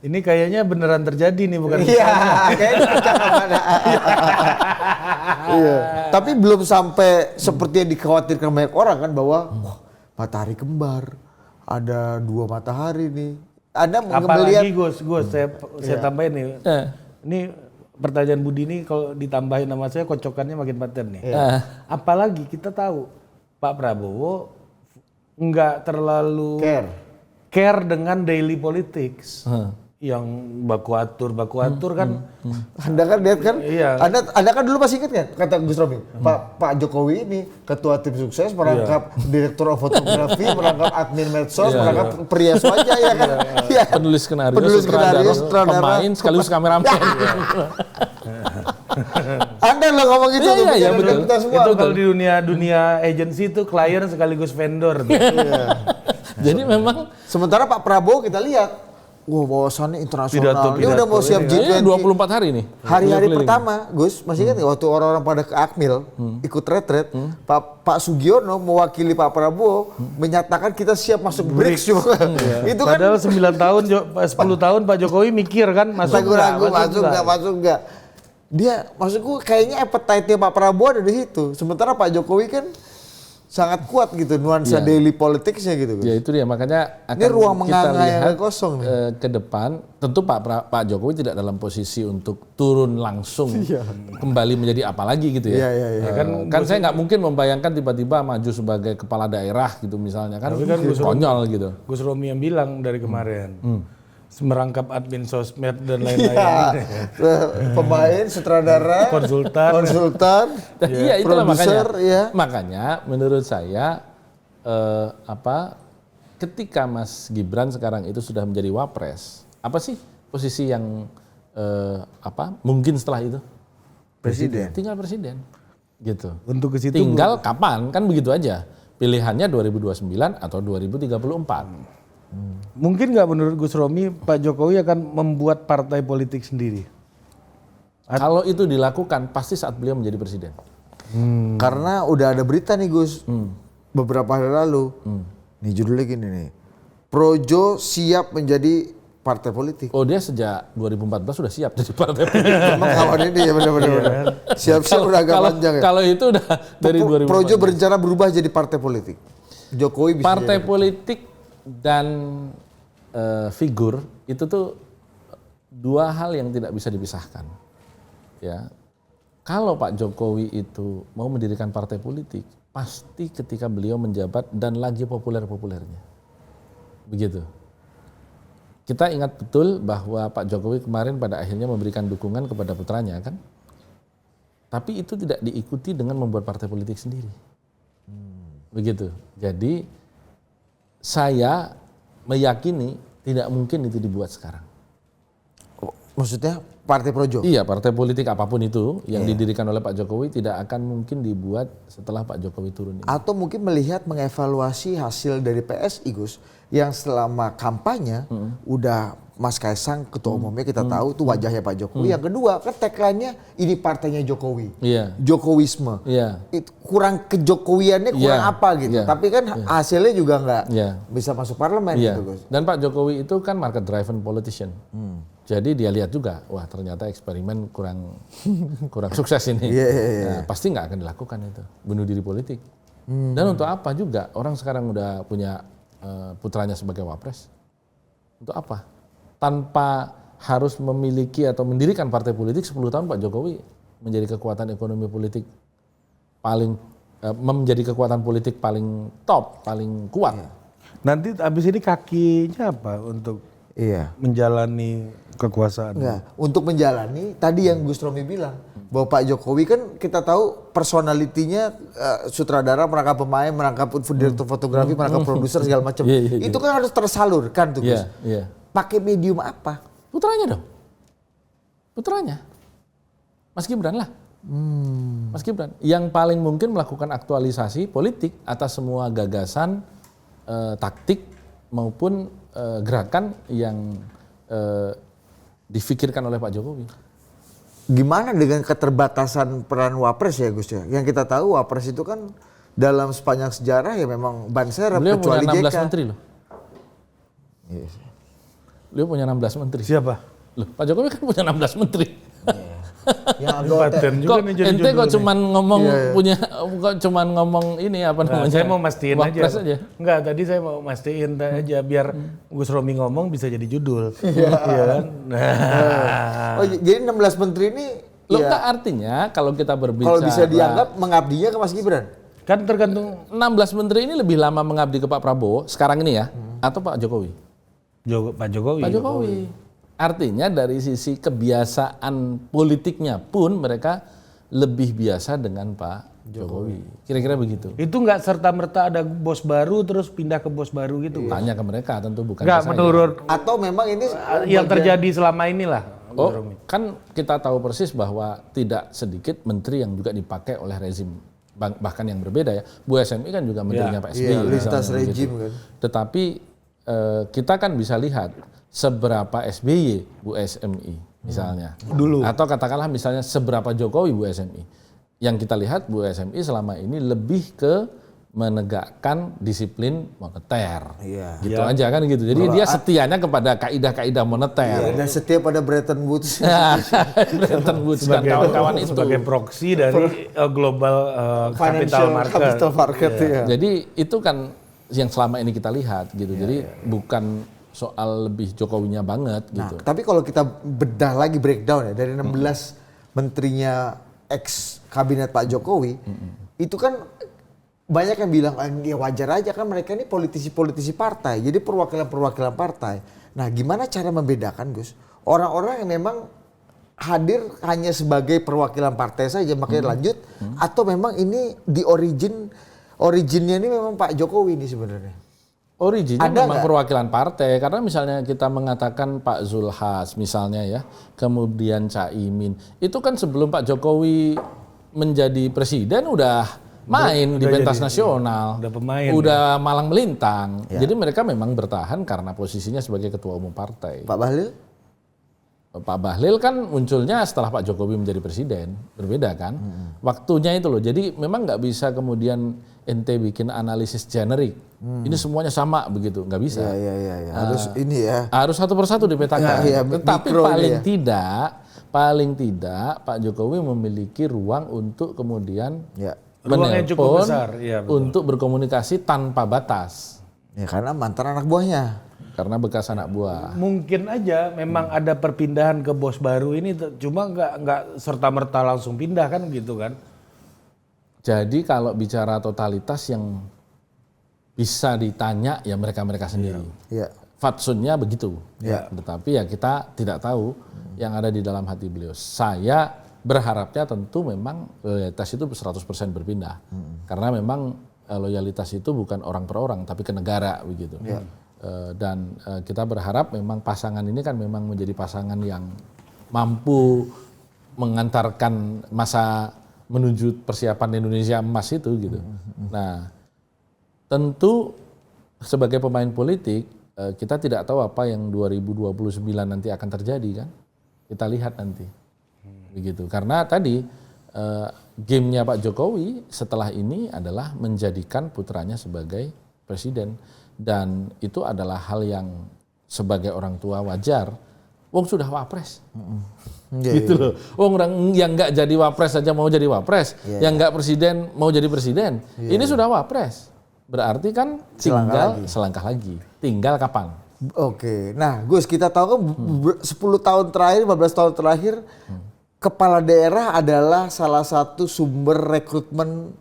Ini kayaknya beneran terjadi nih bukan? Iya. Kayaknya Tapi belum sampai seperti yang dikhawatirkan banyak orang kan bahwa matahari kembar. Ada 2 matahari nih. Anda melihat apalagi Gus, saya tambahin nih. Ini pertanyaan Budi ini kalau ditambahin nama saya kocokannya makin paten nih. Apalagi kita tahu Pak Prabowo nggak terlalu care dengan daily politics. Yang baku atur kan. Anda kan lihat kan? Iya. Anda kan dulu masih ingat kan kata Gus Romi, Pak Jokowi ini ketua tim sukses, merangkap direktur fotografi, merangkap admin medsos, merangkap pria wajah ya kan? Penulis skenario, pemain sekaligus kameramen. Anda lo ngomong gitu iya, betul. Itu kalau di dunia agency itu klien sekaligus vendor. Jadi memang sementara Pak Prabowo kita lihat bawasannya internasional. Ini udah mau siap G20. 24 hari nih. Hari-hari pertama, Gus, masih ingat nggak waktu orang-orang pada ke Akmil ikut retret, Pak Sugiono mewakili Pak Prabowo menyatakan kita siap masuk BRICS juga. Itu kan padahal 9 tahun, 10 tahun Pak Jokowi mikir kan masuk nggak. Dia maksudku kayaknya appetite-nya Pak Prabowo ada di situ. Sementara Pak Jokowi kan sangat kuat gitu nuansa Iya. daily politicsnya gitu Gus. Ya itu dia, makanya akan Ini ruang kita menganga yang lihat kosong nih. ke depan. Tentu Pak Jokowi tidak dalam posisi untuk turun langsung kembali menjadi apa lagi gitu ya. Iya. Kan saya nggak mungkin membayangkan tiba-tiba maju sebagai kepala daerah gitu misalnya kan, Tapi kan konyol gitu. Gus Romi yang bilang dari kemarin. Merangkap admin sosmed dan Iya. lain-lain. Pemain, sutradara, Konsultan. Iya itulah produser, makanya. ya. Makanya menurut saya ketika Mas Gibran sekarang itu sudah menjadi wapres, apa sih posisi yang mungkin setelah itu? Presiden. Tinggal presiden, gitu. Untuk ke situ Tinggal kapan kan begitu aja. Pilihannya 2029 atau 2034. mungkin nggak menurut Gus Romi Pak Jokowi akan membuat partai politik sendiri? Kalau itu dilakukan pasti saat beliau menjadi presiden. Karena udah ada berita nih Gus, beberapa hari lalu. Nih judulnya gini nih, Projo siap menjadi partai politik. Oh dia sejak 2014 sudah siap jadi partai politik. Emang kawan ini ya benar-benar. Siap-siap udah agak panjang ya. Kalau itu udah dari 2014. Projo berencana berubah jadi partai politik. Jokowi bisa Partai jadi. politik dan figur itu tuh dua hal yang tidak bisa dipisahkan. Ya, kalau Pak Jokowi itu mau mendirikan partai politik, pasti ketika beliau menjabat dan lagi populer-populernya. Begitu. Kita ingat betul bahwa Pak Jokowi kemarin pada akhirnya memberikan dukungan kepada putranya kan. Tapi itu tidak diikuti dengan membuat partai politik sendiri. Begitu. Jadi saya meyakini tidak mungkin itu dibuat sekarang. Maksudnya partai Projo? Iya, partai politik apapun itu yang didirikan oleh Pak Jokowi tidak akan mungkin dibuat setelah Pak Jokowi turun ini. Atau mungkin melihat mengevaluasi hasil dari PSI Gus yang selama kampanye udah Mas Kaisang ketua umumnya kita tahu tuh wajahnya Pak Jokowi. Yang kedua kan tagline-nya ini partainya Jokowi. Iya. Jokowisme. Iya. Itu kurang kejokowiannya kurang Iya. apa gitu. Iya. Tapi kan hasilnya juga nggak Iya. bisa masuk parlemen Iya. gitu Gus. Dan Pak Jokowi itu kan market driven politician. Jadi dia lihat juga, wah ternyata eksperimen kurang sukses ini. Iya. Nah, pasti nggak akan dilakukan itu, bunuh diri politik. Dan untuk apa juga? Orang sekarang udah punya putranya sebagai wapres. Untuk apa? Tanpa harus memiliki atau mendirikan partai politik 10 tahun Pak Jokowi menjadi kekuatan ekonomi politik paling menjadi kekuatan politik paling top, paling kuat. Nanti abis ini kakinya apa untuk Iya. menjalani kekuasaan? Enggak, untuk menjalani tadi yang Gus Romi bilang bahwa Pak Jokowi kan kita tahu personalitinya sutradara, merangkap pemain, merangkap direktur fotografi, merangkap produser segala macam. Iya. Itu kan harus tersalurkan tuh Gus. Iya. Pakai medium apa? Putranya dong. Putranya. Mas Gibran lah. Mas Gibran. Yang paling mungkin melakukan aktualisasi politik atas semua gagasan, taktik maupun gerakan yang difikirkan oleh Pak Jokowi. Gimana dengan keterbatasan peran Wapres ya Gus ya? Yang kita tahu Wapres itu kan dalam sepanjang sejarah ya memang ban serep Beliau punya kecuali 16 JK. menteri loh. Beliau punya 16 menteri. Siapa? Loh, Pak Jokowi kan punya 16 menteri. Yang anggota. Paten juga Kok nih jadi ente kok judul nih. cuman ngomong punya kok cuman ngomong ini apa Nah, namanya? saya mau mastiin Wapres aja. Enggak, tadi saya mau mastiin aja biar Gus Romi ngomong bisa jadi judul. Iya kan? Nah. Oh, jadi 16 menteri ini Loh, ya, enggak artinya kalau kita berbicara kalau bisa dianggap mengabdinya ke Mas Gibran. Kan tergantung 16 menteri ini lebih lama mengabdi ke Pak Prabowo sekarang ini ya atau Pak Jokowi? Pak Jokowi. Pak Jokowi. Artinya dari sisi kebiasaan politiknya pun mereka lebih biasa dengan Pak Jokowi. Kira-kira begitu. Itu nggak serta-merta ada bos baru terus pindah ke bos baru gitu. Tanya ke mereka tentu bukan Nggak ke saya. menurut Atau memang ini yang terjadi selama inilah. Oh, kan kita tahu persis bahwa tidak sedikit menteri yang juga dipakai oleh rezim bahkan yang berbeda ya. Bu SMI kan juga menterinya Pak SBY. Iya, lintas misalnya, rejim begitu. kan. Tetapi kita kan bisa lihat seberapa SBY Bu SMI misalnya. Dulu. Atau katakanlah misalnya seberapa Jokowi Bu SMI. Yang kita lihat Bu SMI selama ini lebih ke menegakkan disiplin moneter. Iya. Gitu aja kan gitu. Jadi dia setianya kepada kaidah-kaidah moneter. Dan setiap pada Bretton Woods. Bretton Woods dan kawan-kawan itu. Sebagai proksi dari global capital market. Ya. Jadi itu kan yang selama ini kita lihat gitu. Jadi bukan soal lebih Jokowinya banget Nah, gitu. tapi kalau kita bedah lagi breakdown ya dari 16 menterinya ex kabinet Pak Jokowi, itu kan banyak yang bilang ya wajar aja kan mereka ini politisi-politisi partai, jadi perwakilan-perwakilan partai. Nah, gimana cara membedakan, Gus? Orang-orang yang memang hadir hanya sebagai perwakilan partai saja makanya lanjut, atau memang ini di originnya ini memang Pak Jokowi ini sebenarnya? Originnya Ada memang nggak? perwakilan partai, karena misalnya kita mengatakan Pak Zulhas misalnya ya, kemudian Caimin, itu kan sebelum Pak Jokowi menjadi presiden udah main di pentas nasional, udah pemain, udah malang melintang. Jadi mereka memang bertahan karena posisinya sebagai ketua umum partai. Pak Bahlil? Pak Bahlil kan munculnya setelah Pak Jokowi menjadi presiden, berbeda kan? Waktunya itu loh. Jadi memang nggak bisa kemudian ente bikin analisis generik. Ini semuanya sama begitu, nggak bisa. Iya. Harus ini ya. Harus satu persatu dipetakan. Iya, Tetapi mikro paling tidak Pak Jokowi memiliki ruang untuk kemudian Ruang yang cukup menelpon besar, iya, betul. untuk berkomunikasi tanpa batas. Ya karena mantan anak buahnya. Karena bekas anak buah. Mungkin aja memang ada perpindahan ke bos baru ini, cuma nggak serta merta langsung pindah kan gitu kan? Jadi kalau bicara totalitas yang bisa ditanya ya mereka-mereka sendiri. Iya. Fatsunnya begitu. Ya. Tetapi ya kita tidak tahu yang ada di dalam hati beliau. Saya berharapnya tentu memang loyalitas itu 100% berpindah. Karena memang loyalitas itu bukan orang per orang tapi ke negara begitu. Ya. Dan kita berharap memang pasangan ini kan memang menjadi pasangan yang mampu mengantarkan masa menuju persiapan Indonesia emas itu gitu. Nah, tentu sebagai pemain politik kita tidak tahu apa yang 2029 nanti akan terjadi kan. Kita lihat nanti. Begitu. Karena tadi gamenya Pak Jokowi setelah ini adalah menjadikan putranya sebagai presiden. Dan itu adalah hal yang sebagai orang tua wajar. Wong sudah wapres. Gitu loh. Wong orang yang nggak jadi wapres saja mau jadi wapres. Yang nggak presiden mau jadi presiden. Ini sudah wapres. Berarti kan tinggal selangkah lagi. Tinggal kapan? Oke. Nah, Gus, kita tahu kan 10 tahun terakhir, 15 tahun terakhir kepala daerah adalah salah satu sumber rekrutmen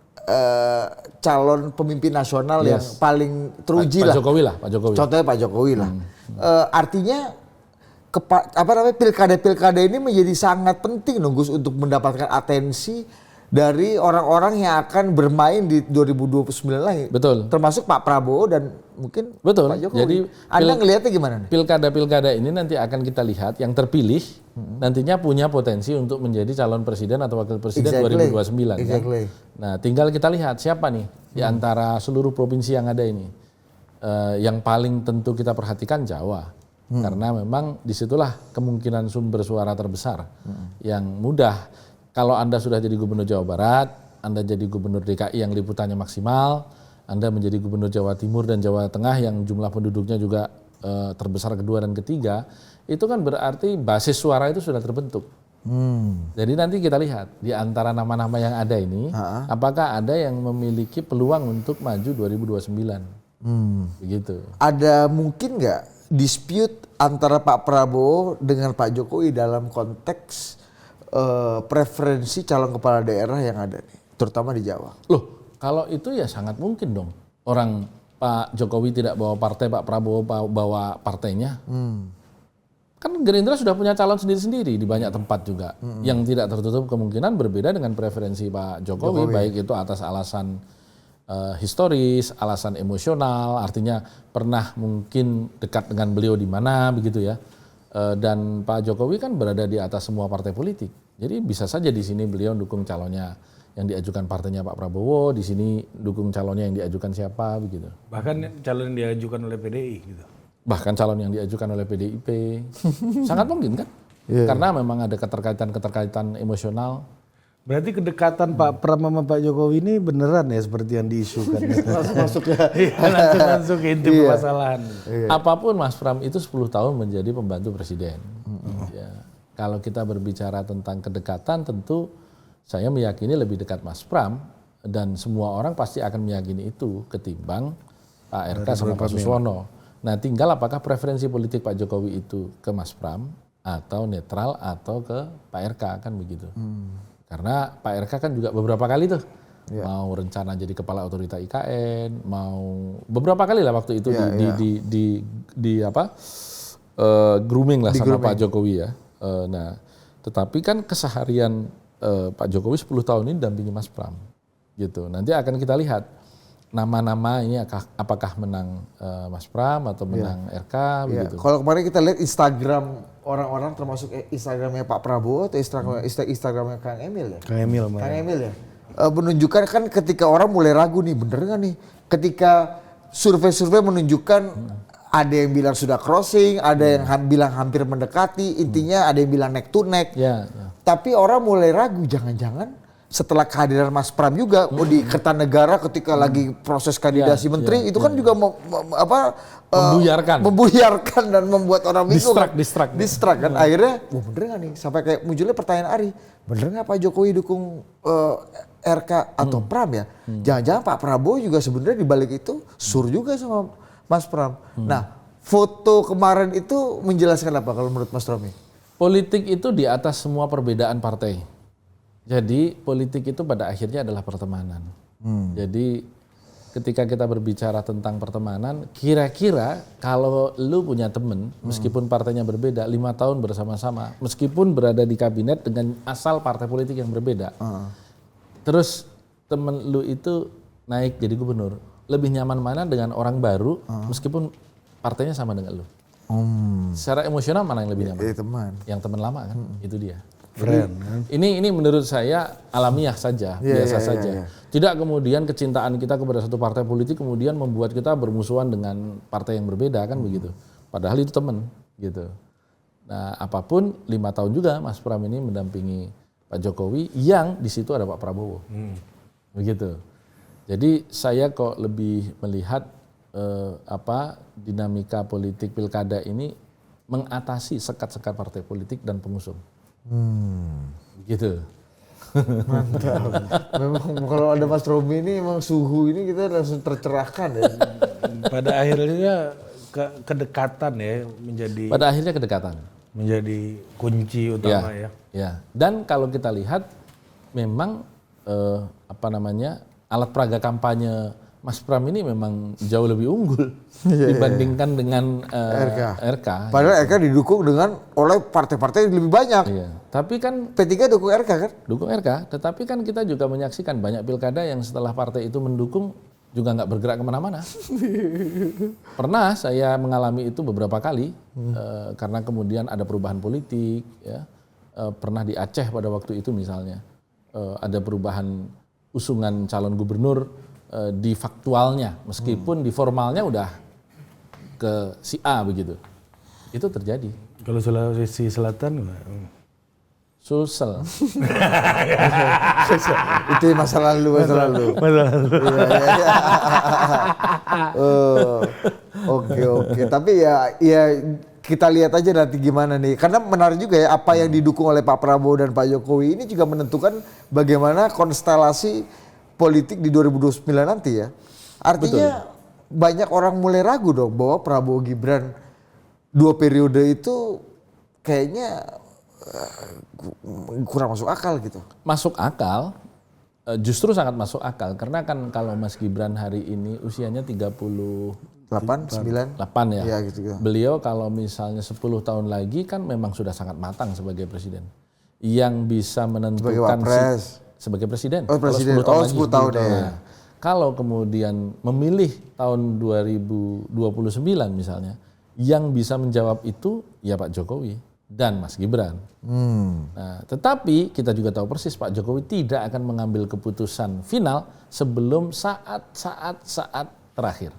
calon pemimpin nasional yang paling teruji Pak Jokowi lah, Pak Jokowi. Contohnya Pak Jokowi lah. Artinya pilkada ini menjadi sangat penting dong Gus untuk mendapatkan atensi dari orang-orang yang akan bermain di 2029 lagi. Betul. Termasuk Pak Prabowo dan mungkin Betul. Pak Jokowi. Jadi Anda ngelihatnya gimana nih? Pilkada-pilkada ini nanti akan kita lihat yang terpilih nantinya punya potensi untuk menjadi calon presiden atau wakil presiden 2029. Exactly. Kan? Nah, tinggal kita lihat siapa nih di antara seluruh provinsi yang ada ini. Yang paling tentu kita perhatikan Jawa. Karena memang disitulah kemungkinan sumber suara terbesar yang mudah. Kalau Anda sudah jadi gubernur Jawa Barat, Anda jadi gubernur DKI yang liputannya maksimal, Anda menjadi gubernur Jawa Timur dan Jawa Tengah yang jumlah penduduknya juga terbesar kedua dan ketiga, itu kan berarti basis suara itu sudah terbentuk. Jadi nanti kita lihat di antara nama-nama yang ada ini, apakah ada yang memiliki peluang untuk maju 2029. Begitu. Ada mungkin nggak dispute antara Pak Prabowo dengan Pak Jokowi dalam konteks preferensi calon kepala daerah yang ada nih, terutama di Jawa? Loh, kalau itu ya sangat mungkin dong. Orang Pak Jokowi tidak bawa partai, Pak Prabowo bawa partainya. Kan Gerindra sudah punya calon sendiri-sendiri di banyak tempat juga. Yang tidak tertutup kemungkinan berbeda dengan preferensi Pak Jokowi. Baik itu atas alasan historis, alasan emosional, artinya pernah mungkin dekat dengan beliau di mana begitu ya. Dan Pak Jokowi kan berada di atas semua partai politik. Jadi bisa saja di sini beliau dukung calonnya yang diajukan partainya Pak Prabowo, di sini dukung calonnya yang diajukan siapa begitu. Bahkan calon yang diajukan oleh PDI gitu. Bahkan calon yang diajukan oleh PDIP. Sangat mungkin kan? Karena memang ada keterkaitan emosional. Berarti kedekatan Pak Pram sama Pak Jokowi ini beneran ya seperti yang diisukan. Langsung masuk ya. Langsung masuk ke inti permasalahan. Apapun Mas Pram itu 10 tahun menjadi pembantu presiden. Ya. Kalau kita berbicara tentang kedekatan, tentu saya meyakini lebih dekat Mas Pram dan semua orang pasti akan meyakini itu ketimbang Pak RK sama Pak Suswono. Nah, tinggal apakah preferensi politik Pak Jokowi itu ke Mas Pram atau netral atau ke Pak RK kan begitu. Karena Pak RK kan juga beberapa kali tuh mau rencana jadi kepala otorita IKN, mau beberapa kali lah waktu itu grooming lah sama Pak Jokowi ya. Nah, tetapi kan keseharian Pak Jokowi 10 tahun ini dampingi Mas Pram, gitu. Nanti akan kita lihat nama-nama ini apakah menang Mas Pram atau menang RK, begitu. Kalau kemarin kita lihat Instagram orang-orang termasuk Instagramnya Pak Prabowo atau Instagramnya Kang Emil ya? Kang Emil. Kang Emil ya? Menunjukkan kan ketika orang mulai ragu nih, bener nggak nih? Ketika survei-survei menunjukkan ada yang bilang sudah crossing, ada yang bilang hampir mendekati, intinya ada yang bilang neck to neck. Tapi orang mulai ragu, jangan-jangan setelah kehadiran Mas Pram juga di Kertanegara ketika lagi proses kandidasi menteri itu kan juga membuyarkan dan membuat orang bingung. Distrak kan. Akhirnya, bener nggak nih? Sampai kayak munculnya pertanyaan Ari, bener nggak Pak Jokowi dukung RK atau Pram ya? Jangan-jangan Pak Prabowo juga sebenarnya dibalik itu sur juga sama Mas Pram. Nah, foto kemarin itu menjelaskan apa kalau menurut Mas Romi? Politik itu di atas semua perbedaan partai. Jadi politik itu pada akhirnya adalah pertemanan. Jadi ketika kita berbicara tentang pertemanan, kira-kira kalau lu punya temen, meskipun partainya berbeda, 5 tahun bersama-sama, meskipun berada di kabinet dengan asal partai politik yang berbeda, terus temen lu itu naik jadi gubernur, lebih nyaman mana dengan orang baru, meskipun partainya sama dengan lu? Secara emosional mana yang lebih nyaman? Teman. Yang teman lama kan, itu dia. Friend. Ini menurut saya alamiah saja, biasa saja. Tidak kemudian kecintaan kita kepada satu partai politik kemudian membuat kita bermusuhan dengan partai yang berbeda kan begitu. Padahal itu teman gitu. Nah, apapun 5 tahun juga Mas Pram ini mendampingi Pak Jokowi yang di situ ada Pak Prabowo. Begitu. Jadi saya kok lebih melihat dinamika politik pilkada ini mengatasi sekat-sekat partai politik dan pengusung. Gitu. Mantap. Memang kalau ada Mas Romi ini memang suhu ini kita langsung tercerahkan ya. Pada akhirnya kedekatan ya menjadi. Pada akhirnya kedekatan. Menjadi kunci utama ya. Ya. Dan kalau kita lihat memang alat peraga kampanye Mas Pram ini memang jauh lebih unggul dibandingkan dengan RK. Padahal RK didukung oleh partai-partai yang lebih banyak. Iya. Tapi kan P3 dukung RK kan? Dukung RK, tetapi kan kita juga menyaksikan banyak pilkada yang setelah partai itu mendukung juga nggak bergerak kemana-mana. Pernah saya mengalami itu beberapa kali karena kemudian ada perubahan politik. Ya. Pernah di Aceh pada waktu itu misalnya ada perubahan usungan calon gubernur. Di faktualnya, meskipun di formalnya udah ke si A begitu. Itu terjadi. Kalau Sulawesi Selatan Sulsel. Itu masa lalu. Oke. Tapi ya kita lihat aja nanti gimana nih. Karena menarik juga ya apa yang didukung oleh Pak Prabowo dan Pak Jokowi ini juga menentukan bagaimana konstelasi politik di 2029 nanti ya. Artinya banyak orang mulai ragu dong bahwa Prabowo Gibran 2 periode itu kayaknya kurang masuk akal gitu. Masuk akal, justru sangat masuk akal. Karena kan kalau Mas Gibran hari ini usianya 38 ya. Ya gitu. Beliau kalau misalnya 10 tahun lagi kan memang sudah sangat matang sebagai presiden. Yang bisa menentukan sebagai presiden. Presiden. 10 tahun ya. Kalau kemudian memilih tahun 2029 misalnya, yang bisa menjawab itu ya Pak Jokowi dan Mas Gibran. Nah, tetapi kita juga tahu persis Pak Jokowi tidak akan mengambil keputusan final sebelum saat terakhir.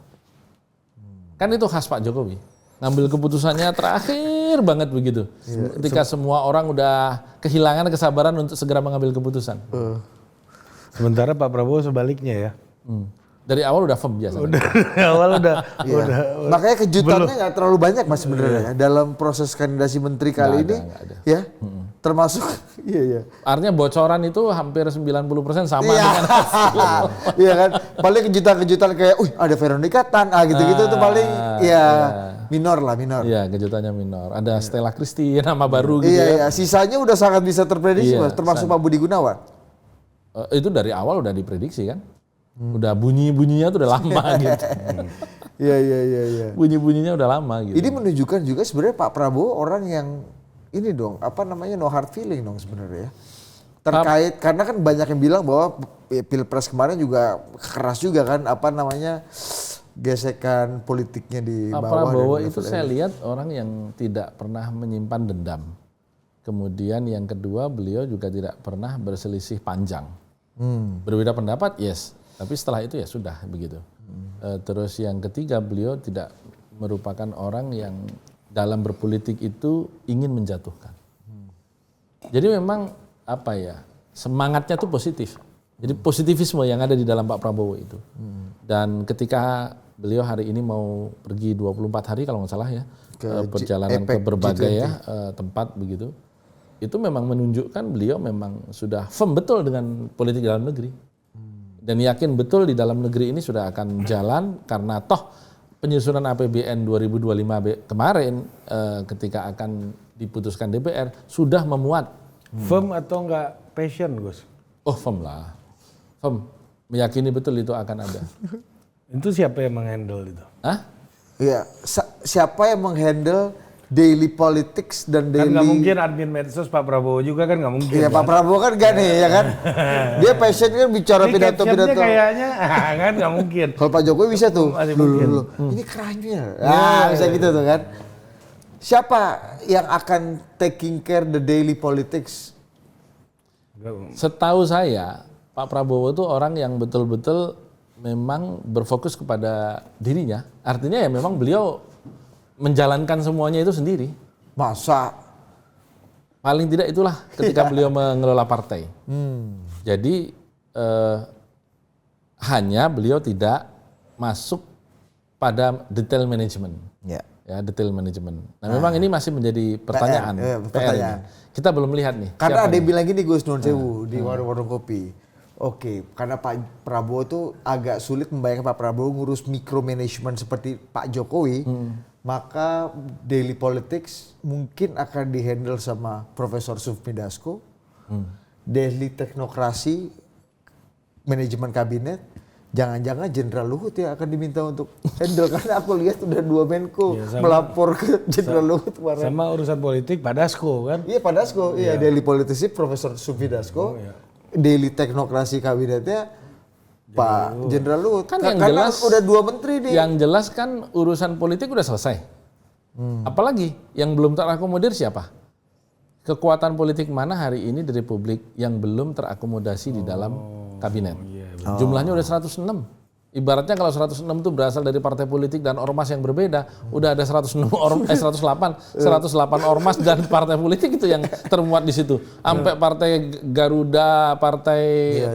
Kan itu khas Pak Jokowi. Ngambil keputusannya terakhir clear banget begitu. Ketika semua orang udah kehilangan kesabaran untuk segera mengambil keputusan. Sementara Pak Prabowo sebaliknya ya. Dari awal udah firm biasanya. Makanya kejutannya nggak terlalu banyak mas sebenarnya dalam proses kandidasi menteri kali ini. Nggak ada. Ya, termasuk iya. Artinya bocoran itu hampir 90% sama dengan Iya kan, paling kejutan-kejutan kayak, ada Veronica Tan, gitu-gitu tuh paling minor. Iya, kejutannya minor. Ada Stella Christie, nama baru gitu Iya, sisanya udah sangat bisa terprediksi mas, termasuk Pak Budi Gunawan. Itu dari awal udah diprediksi kan. Udah bunyi-bunyinya tuh udah lama gitu. Iya. Bunyi-bunyinya udah lama gitu. Ini menunjukkan juga sebenarnya Pak Prabowo orang yang ini dong, no hard feeling dong sebenarnya ya. Terkait karena kan banyak yang bilang bahwa Pilpres kemarin juga keras juga kan gesekan politiknya di Pak bawah. Prabowo itu saya lihat orang yang tidak pernah menyimpan dendam. Kemudian yang kedua beliau juga tidak pernah berselisih panjang. Berbeda pendapat, yes. Tapi setelah itu ya sudah begitu. Terus yang ketiga beliau tidak merupakan orang yang dalam berpolitik itu ingin menjatuhkan. Jadi memang semangatnya tuh positif. Jadi positivisme yang ada di dalam Pak Prabowo itu. Dan ketika beliau hari ini mau pergi 24 hari kalau nggak salah ya, perjalanan ke berbagai tempat begitu. Itu memang menunjukkan beliau memang sudah firm betul dengan politik dalam negeri. Dan yakin betul di dalam negeri ini sudah akan jalan karena toh penyusunan APBN 2025 kemarin ketika akan diputuskan DPR sudah memuat. Firm atau enggak passion Gus? Oh firm lah. Firm. Meyakini betul itu akan ada. Itu siapa yang menghandle itu? Hah? Iya, siapa yang menghandle daily politics dan daily... Kan nggak mungkin admin medsos Pak Prabowo juga kan nggak mungkin. Iya Pak Prabowo kan gak nih ya kan. Dia passion kan bicara pidato-pidato. Kayaknya kan nggak mungkin. Kalau Pak Jokowi bisa tuh. Dulu. Ini kerannya. Bisa gitu tuh kan. Siapa yang akan taking care the daily politics? Setahu saya Pak Prabowo itu orang yang betul-betul memang berfokus kepada dirinya. Artinya ya memang beliau menjalankan semuanya itu sendiri. Masa? Paling tidak itulah ketika beliau mengelola partai. Jadi hanya beliau tidak masuk pada detail manajemen. Ya, detail manajemen. Nah, memang ini masih menjadi pertanyaan. PR ini. Kita belum lihat nih. Karena ada yang bilang gini Gus Nun Sewu di warung-warung kopi. Oke, karena Pak Prabowo tuh agak sulit membayangkan Pak Prabowo ngurus micromanagement seperti Pak Jokowi. Maka daily politics mungkin akan dihandle sama Profesor Sufmi Dasko. Daily teknokrasi, manajemen kabinet, jangan-jangan Jenderal Luhut ya akan diminta untuk handle. Karena aku lihat udah 2 Menko melapor ke Jenderal Luhut kemarin. Sama urusan politik Pak Dasko kan? Iya Pak Dasko, iya daily politics Profesor Sufmi Dasko. Daily teknokrasi kabinetnya Pak Jenderal Luhut. Kan yang karena jelas udah 2 menteri nih. Yang jelas kan urusan politik udah selesai. Apalagi yang belum terakomodir siapa? Kekuatan politik mana hari ini di Republik yang belum terakomodasi di dalam kabinet? Jumlahnya udah 106. Ibaratnya kalau 106 itu berasal dari partai politik dan ormas yang berbeda, udah ada 108 ormas dan partai politik itu yang termuat di situ. Sampai partai Garuda, partai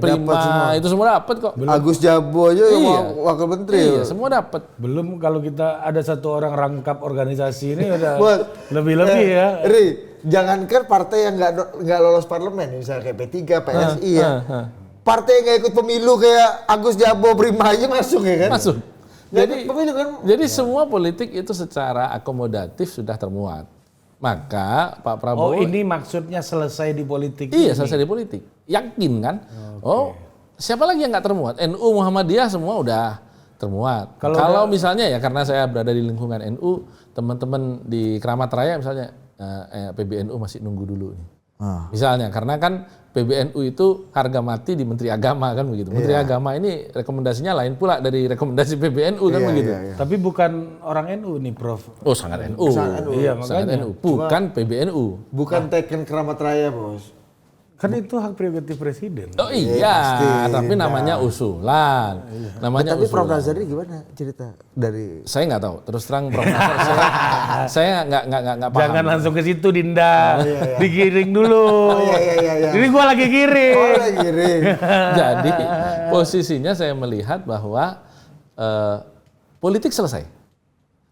Prima itu semua dapat kok. Agus Jabo aja yang wakil menteri. Iya, semua dapat. Belum kalau kita ada satu orang rangkap organisasi ini udah lebih-lebih ya. Jangankan partai yang nggak lolos parlemen, misalnya kayak P3, PSI ya. Partai yang nggak ikut pemilu kayak Agus Jabo, Prima aja masuk ya kan? Masuk. Jadi semua politik itu secara akomodatif sudah termuat. Maka Pak Prabowo... Oh ini maksudnya selesai di politik. Iya, selesai di politik. Yakin kan? Siapa lagi yang nggak termuat? NU, Muhammadiyah semua udah termuat. Kalau misalnya ya karena saya berada di lingkungan NU, teman-teman di Keramat Raya misalnya, PBNU masih nunggu dulu nih. Misalnya karena kan PBNU itu harga mati di Menteri Agama kan begitu. Menteri Agama ini rekomendasinya lain pula dari rekomendasi PBNU kan begitu. Tapi bukan orang NU nih Prof. Oh sangat NU. Iya sangat makanya. NU. Bukan PBNU. Bukan teken Keramat Raya Bos. Kan itu hak prerogatif presiden. Oh iya, pasti. tapi namanya usulan. Namanya Tapi Prof usulan. Nazari gimana cerita dari Saya nggak tahu. Terus terang Prof Nazar, saya nggak paham. Jangan langsung ke situ Dinda. Digiring dulu. iya. Ini gua lagi giring. Oh, lagi giring. Jadi posisinya saya melihat bahwa politik selesai.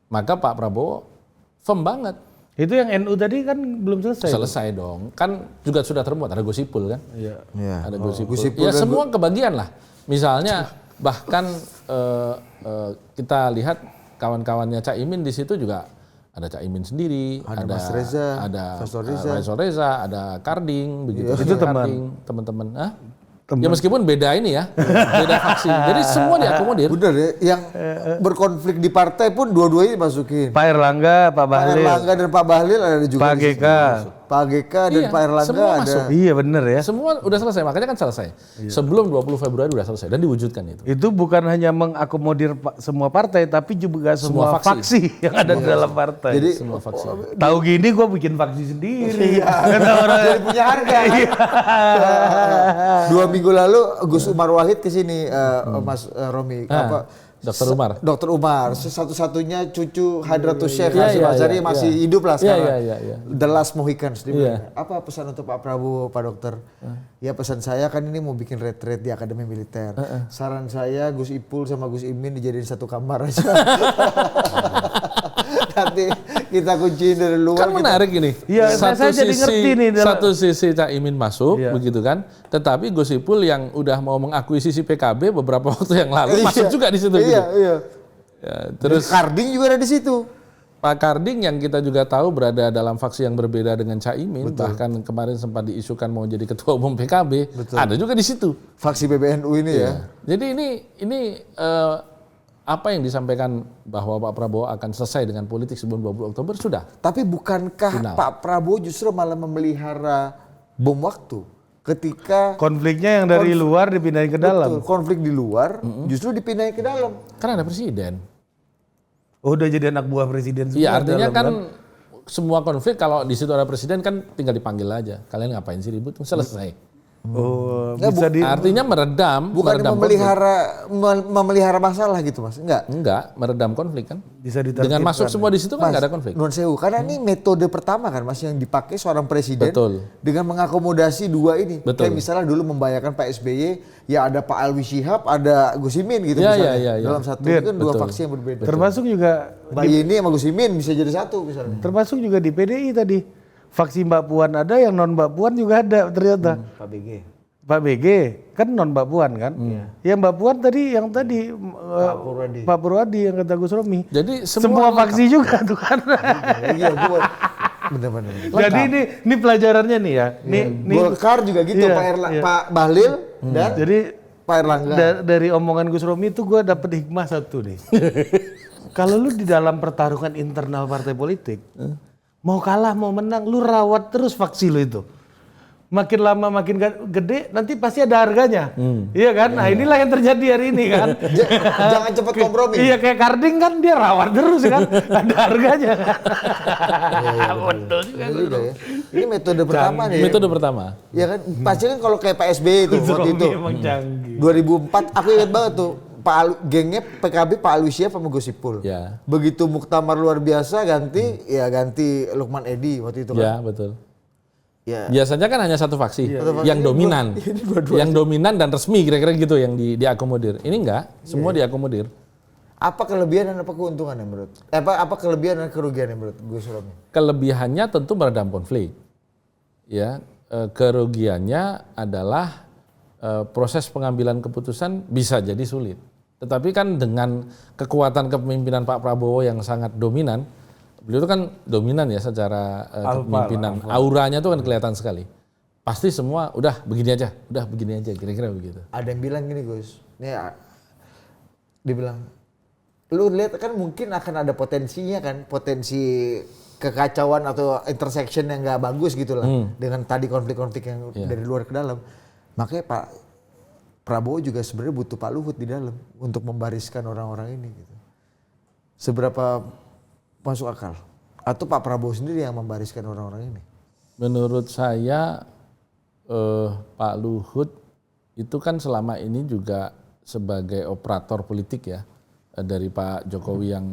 Maka Pak Prabowo firm banget. Itu yang NU tadi kan belum selesai. Selesai dong. Kan juga sudah termuat, ada gosipul kan? Iya. Iya. Ada gosipul. Gosipul Ya dan semua kebagian lah. Misalnya bahkan kita lihat kawan-kawannya Cak Imin di situ juga ada Cak Imin sendiri, Ada Mas Reza, ada Faisal Reza. Faisal Reza, ada Karding begitu. Itu teman. Karding, teman-teman. Hah? Ya meskipun beda ini ya, beda faksi. Jadi semua diakomodir. Bener ya, yang berkonflik di partai pun dua-duanya dimasukin. Pak Erlangga, Pak Pak Bahlil, Erlangga dan Pak Bahlil ada juga. Pak di situ. GK. Pak GK dan Iya, Pak Erlangga semua ada. masuk. Iya bener ya. Semua udah selesai, makanya kan selesai. Sebelum 20 Februari udah selesai dan diwujudkan itu. Itu bukan hanya mengakomodir semua partai, tapi juga semua Semua faksi yang ada di dalam partai. Jadi Semua faksi. Tahu gini gue bikin faksi sendiri. Kata orang. jadi punya harga. Iya. 2 minggu lalu Gus Umar Wahid ke sini Mas Romi Dr. Umar. Dr. Umar, satu-satunya cucu Hadratus Syekh Iya, Hasyim iya, Asy'ari iya, masih iya. hidup lah Iya, sekarang. iya. The Last Mohicans. Dia Iya. bilang, apa pesan untuk Pak Prabowo, Pak Dokter? Ya pesan saya kan ini mau bikin retret di Akademi Militer. Saran saya Gus Ipul sama Gus Imin dijadiin satu kamar aja. Nanti kita kunciin dari luar. Kan menarik ini. Iya, saya jadi ngerti nih dalam- Satu sisi Cak Imin masuk, Iya. begitu kan. Tetapi Gus Ipul yang udah mau mengakuisisi PKB beberapa waktu yang lalu masuk juga di situ. Gitu. Iya. Ya, terus Karding juga ada di situ. Pak Karding yang kita juga tahu berada dalam faksi yang berbeda dengan Cak Imin, bahkan kemarin sempat diisukan mau jadi ketua umum PKB, ada juga di situ. Faksi PBNU ini ya. Jadi ini apa yang disampaikan bahwa Pak Prabowo akan selesai dengan politik sebelum 20 Oktober sudah. Tapi bukankah Final. Pak Prabowo justru malah memelihara bom waktu ketika Konfliknya yang dari luar dipindahin ke dalam. betul, konflik di luar justru dipindahin ke dalam. Kan ada presiden. Oh, udah jadi anak buah presiden semua. Iya artinya dalam, kan semua konflik kalau di situ ada presiden kan tinggal dipanggil aja. Kalian ngapain sih ribut? Selesai. Oh, Nggak, bisa di Artinya meredam. Bukan meredam memelihara masalah gitu Mas. Enggak. konflik. Enggak, meredam konflik kan. bisa ditertibkan. Dengan masuk semua di situ kan nggak ada konflik. Nuan sewu, karena ini metode pertama kan Mas yang dipakai seorang presiden Betul. dengan mengakomodasi dua ini. Betul. Kayak misalnya dulu membayarkan Pak SBY, ya ada Pak Alwi Shihab, ada Gus Imin gitu Ya, misalnya. ya. Dalam satu itu kan dua Betul. faksi yang berbeda. termasuk juga Mbak Yeni sama Gus Imin bisa jadi satu misalnya. termasuk juga di PDI tadi. Faksi Mbak Puan ada, yang non Mbak Puan juga ada ternyata. Pak BG. Pak BG kan non Mbak Puan kan. Ya Mbak Puan tadi yang tadi Pak Purwadi yang kata Gus Romi. Jadi Semua semua faksi juga tuh kan. Iya, gua bener-bener. Jadi ini pelajarannya nih ya. Nih Golkar juga gitu, Iya, iya. Pak Bahlil dan jadi Pak Erlangga. dari omongan Gus Romi itu gue dapet hikmah satu nih. Kalau lu di dalam pertarungan internal partai politik, mau kalah mau menang, lu rawat terus faksi lu itu. Makin lama makin gede, nanti pasti ada harganya. Iya kan? Nah inilah yang terjadi hari ini kan. Jangan cepat kompromi. Iya kayak Karding kan dia rawat terus kan. Ada harganya kan. Betul juga. Bener juga ya. Ini metode pertama nih. metode pertama. Ya kan, pasti kan kalau kayak Pak SBY itu Gus waktu Romi itu. emang canggih. 2004 aku ingat banget tuh. Gengnya PKB Pak Alwi Shihab sama Gus Ipul. Ya. Begitu muktamar luar biasa ganti Lukman Edi waktu itu kan. Ya betul. Ya. Biasanya kan hanya satu faksi yang Ini dominan, dua-dua. yang dominan dan resmi kira-kira gitu yang diakomodir. Ini enggak, semua diakomodir. Apa kelebihan dan apa keuntungan yang menurut? Apa kelebihan dan kerugian yang menurut Gus Romi? Kelebihannya tentu meredam konflik. Ya, kerugiannya adalah proses pengambilan keputusan bisa jadi sulit. Tetapi kan dengan kekuatan kepemimpinan Pak Prabowo yang sangat dominan, beliau itu kan dominan ya secara kepemimpinan. Auranya itu kan kelihatan sekali. Pasti semua udah begini aja kira-kira begitu. Ada yang bilang gini Gus, dia bilang, lu lihat kan mungkin akan ada potensinya kan, potensi kekacauan atau intersection yang nggak bagus gitu lah dengan tadi konflik-konflik yang dari luar ke dalam. Makanya Pak Prabowo juga sebenarnya butuh Pak Luhut di dalam untuk membariskan orang-orang ini gitu. Seberapa masuk akal? Atau Pak Prabowo sendiri yang membariskan orang-orang ini? Menurut saya Pak Luhut itu kan selama ini juga sebagai operator politik ya dari Pak Jokowi yang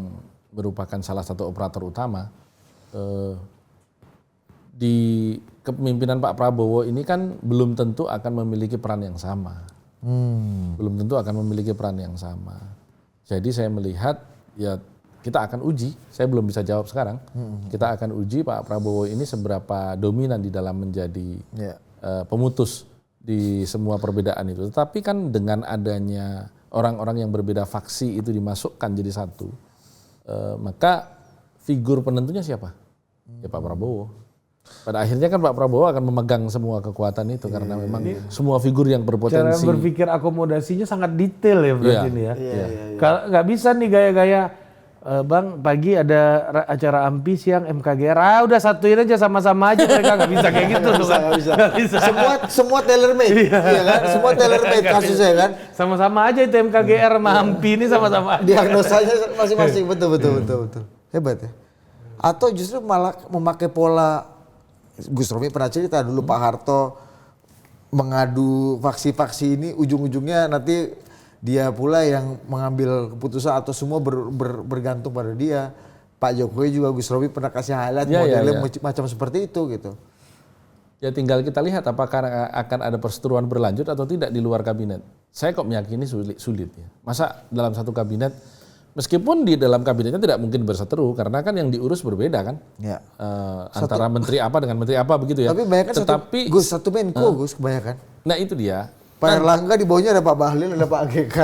merupakan salah satu operator utama. Di kepemimpinan Pak Prabowo ini kan belum tentu akan memiliki peran yang sama. Belum tentu akan memiliki peran yang sama. Jadi saya melihat ya kita akan uji, saya belum bisa jawab sekarang. Kita akan uji Pak Prabowo ini seberapa dominan di dalam menjadi pemutus di semua perbedaan itu. Tetapi kan dengan adanya orang-orang yang berbeda faksi itu dimasukkan jadi satu, maka figur penentunya siapa? Ya Pak Prabowo. Pada akhirnya kan Pak Prabowo akan memegang semua kekuatan itu karena memang semua figur yang berpotensi. Cara berpikir akomodasinya sangat detail ya berarti ini ya. Kalau nggak bisa nih gaya-gaya, Bang pagi ada acara AMPI, siang MKGR, udah satuin aja sama-sama aja, mereka nggak bisa kayak gitu tuh kan. Nggak bisa. Semua tailor made, iya kan? Semua tailor made kasusnya kan. Sama-sama aja itu MKGR sama AMPI ini sama-sama aja. Diagnosanya masing-masing, betul. Hebat ya. Atau justru malah memakai pola, Gus Romi pernah cerita dulu Pak Harto mengadu faksi-faksi ini, ujung-ujungnya nanti dia pula yang mengambil keputusan atau semua bergantung pada dia. Pak Jokowi juga Gus Romi pernah kasih highlight modelnya macam seperti itu gitu. Ya tinggal kita lihat apakah akan ada perseteruan berlanjut atau tidak di luar kabinet. Saya kok meyakini sulit ya. Masa dalam satu kabinet, meskipun di dalam kabinetnya tidak mungkin berseteru karena kan yang diurus berbeda kan. Ya. Antara menteri apa dengan menteri apa begitu ya. Tapi banyak kan satu Menko Gus kebanyakan. Nah itu dia. Pak Erlangga di bawahnya ada Pak Bahlil, ada Pak AGK.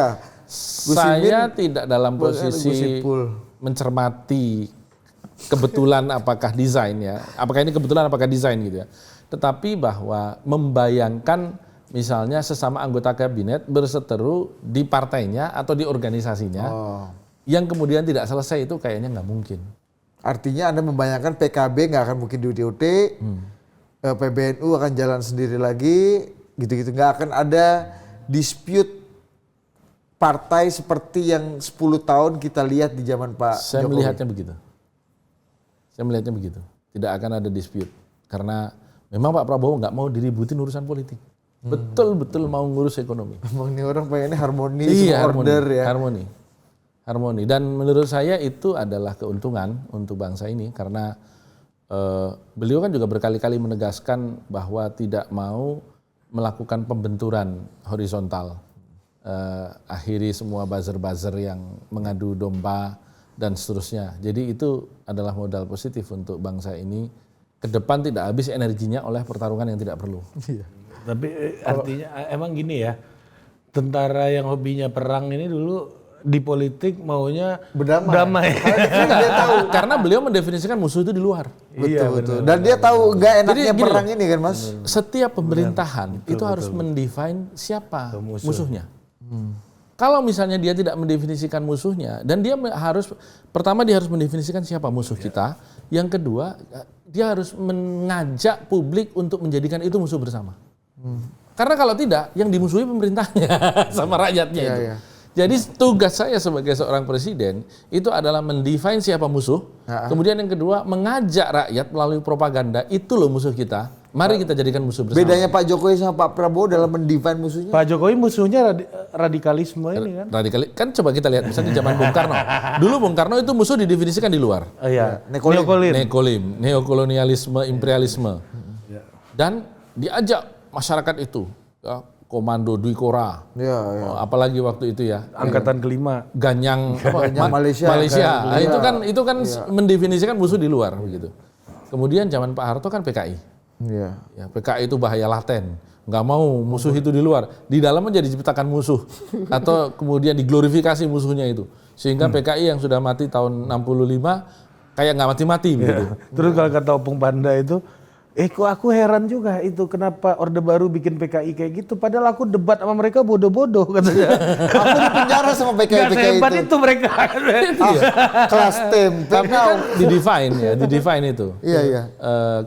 Saya tidak dalam posisi mencermati kebetulan apakah desain ya. Apakah ini kebetulan apakah desain gitu ya. Tetapi bahwa membayangkan misalnya sesama anggota kabinet berseteru di partainya atau di organisasinya yang kemudian tidak selesai itu kayaknya nggak mungkin. Artinya Anda membayangkan PKB nggak akan mungkin di UT, PBNU akan jalan sendiri lagi, gitu-gitu. Nggak akan ada dispute partai seperti yang 10 tahun kita lihat di zaman Pak Jokowi. Saya melihatnya begitu. Tidak akan ada dispute. Karena memang Pak Prabowo nggak mau diributin urusan politik. Betul-betul mau ngurus ekonomi. Emang ini orang pengennya harmoni, harmoni, order ya. Harmoni. Dan menurut saya itu adalah keuntungan untuk bangsa ini. Karena beliau kan juga berkali-kali menegaskan bahwa tidak mau melakukan pembenturan horizontal. Akhiri semua buzzer-buzzer yang mengadu domba dan seterusnya. Jadi itu adalah modal positif untuk bangsa ini. Ke depan tidak habis energinya oleh pertarungan yang tidak perlu. Tapi artinya emang gini ya, tentara yang hobinya perang ini dulu di politik maunya damai. Dia tahu. Karena beliau mendefinisikan musuh itu di luar. Betul. Dan dia tahu nggak enaknya perang ini kan Mas. Setiap pemerintahan itu harus mendefine siapa musuhnya. Kalau misalnya dia tidak mendefinisikan musuhnya, dan dia harus mendefinisikan siapa musuh kita. Yang kedua, dia harus mengajak publik untuk menjadikan itu musuh bersama. Karena kalau tidak, yang dimusuhi pemerintahnya sama rakyatnya itu. Jadi tugas saya sebagai seorang presiden itu adalah mendefine siapa musuh. Kemudian yang kedua, mengajak rakyat melalui propaganda, itu loh musuh kita. Mari kita jadikan musuh bersama. Bedanya Pak Jokowi sama Pak Prabowo dalam mendefine musuhnya? Pak Jokowi musuhnya radikalisme ini kan. Kan coba kita lihat misalnya di zaman Bung Karno. Dulu Bung Karno itu musuh didefinisikan di luar. Neokolonialisme, imperialisme. Dan diajak masyarakat itu, ya, Komando Dwi Kora. Apalagi waktu itu ya. Angkatan kelima. Ganyang Malaysia. Nah, itu kan mendefinisikan musuh di luar begitu. Kemudian zaman Pak Harto kan PKI. Ya, PKI itu bahaya laten, nggak mau musuh itu di luar, di dalamnya jadi diciptakan musuh atau kemudian diglorifikasi musuhnya itu, sehingga PKI yang sudah mati tahun 65 kayak nggak mati-mati begitu. Terus kalau kata Opung Panda itu, kok aku heran juga itu kenapa Orde Baru bikin PKI kayak gitu, padahal aku debat sama mereka bodoh-bodoh katanya. Aku di penjara sama PKI itu mereka. Kelas tempe. Tapi kan didefine itu. Iya.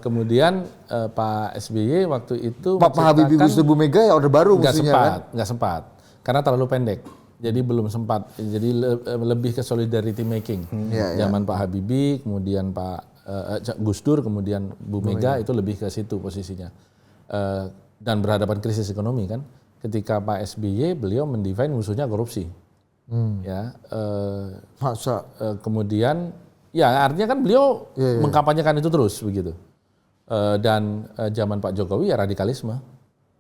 Kemudian Pak SBY waktu itu Pak Habibie Gus Dur Bu Mega ya Orde Baru musuhnya kan? Nggak sempat, karena terlalu pendek. Jadi belum sempat. Jadi lebih ke solidarity making. Zaman Pak Habibie, kemudian Pak Gus Dur, kemudian Bu Mega itu lebih ke situ posisinya. dan berhadapan krisis ekonomi kan. Ketika Pak SBY beliau mendefine musuhnya korupsi. Ya, Masa? kemudian ya artinya kan beliau mengkampanyekan itu terus begitu. Dan zaman Pak Jokowi ya radikalisme.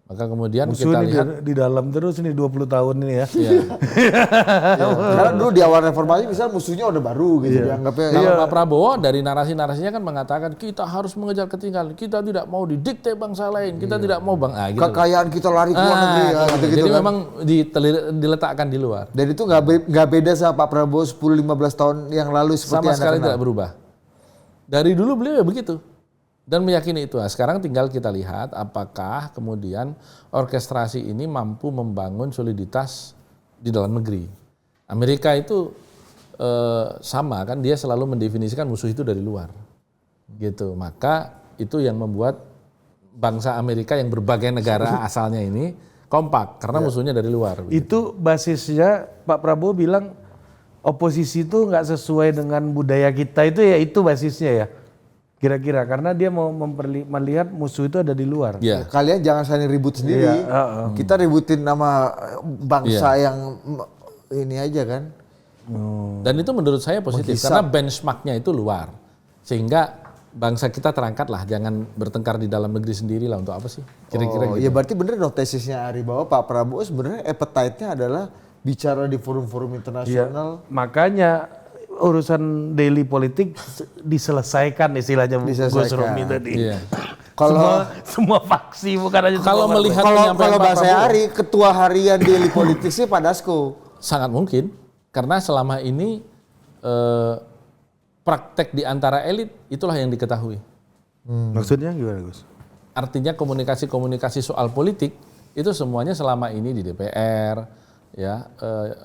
Maka kemudian Musuh kita ini lihat di dalam terus ini 20 tahun ini ya. ya, Karena dulu di awal reformasi misalnya musuhnya Orde Baru gitu dianggapnya. kalau Pak Prabowo dari narasi-narasinya kan mengatakan kita harus mengejar ketinggalan, kita tidak mau didikte bangsa lain, kita tidak mau gitu. Kekayaan kita lari ke luar negeri ya, gitu-gitu Jadi kan. memang diletakkan di luar. Dan itu nggak beda sama Pak Prabowo 10-15 tahun yang lalu seperti Sama Anda sekali kenal. tidak berubah. Dari dulu beliau ya begitu. Dan meyakini itu. Nah, sekarang tinggal kita lihat apakah kemudian orkestrasi ini mampu membangun soliditas di dalam negeri. Amerika itu sama kan, dia selalu mendefinisikan musuh itu dari luar. Gitu. Maka itu yang membuat bangsa Amerika yang berbagai negara asalnya ini kompak karena musuhnya dari luar. Itu basisnya Pak Prabowo bilang oposisi itu nggak sesuai dengan budaya kita, itu basisnya ya. Kira-kira karena dia mau melihat musuh itu ada di luar. Ya. Kalian jangan saling ribut sendiri. Kita ributin nama bangsa yang ini aja kan. Dan itu menurut saya positif karena benchmarknya itu luar. Sehingga bangsa kita terangkat lah, jangan bertengkar di dalam negeri sendiri lah, untuk apa sih? Kira-kira gitu. Ya berarti bener dong tesisnya Ari bahwa Pak Prabowo sebenarnya appetite-nya adalah bicara di forum-forum internasional. Makanya urusan daily politik diselesaikan istilahnya Gus Romi tadi. Iya. Kalau semua faksi bukan aja Kalau semua melihat kalau penyampaian Pak bahasa Prabowo, Ari ketua harian daily politics Pak Dasko. sangat mungkin karena selama ini praktek di antara elit itulah yang diketahui. Maksudnya gimana Gus? Artinya komunikasi soal politik itu semuanya selama ini di DPR, ya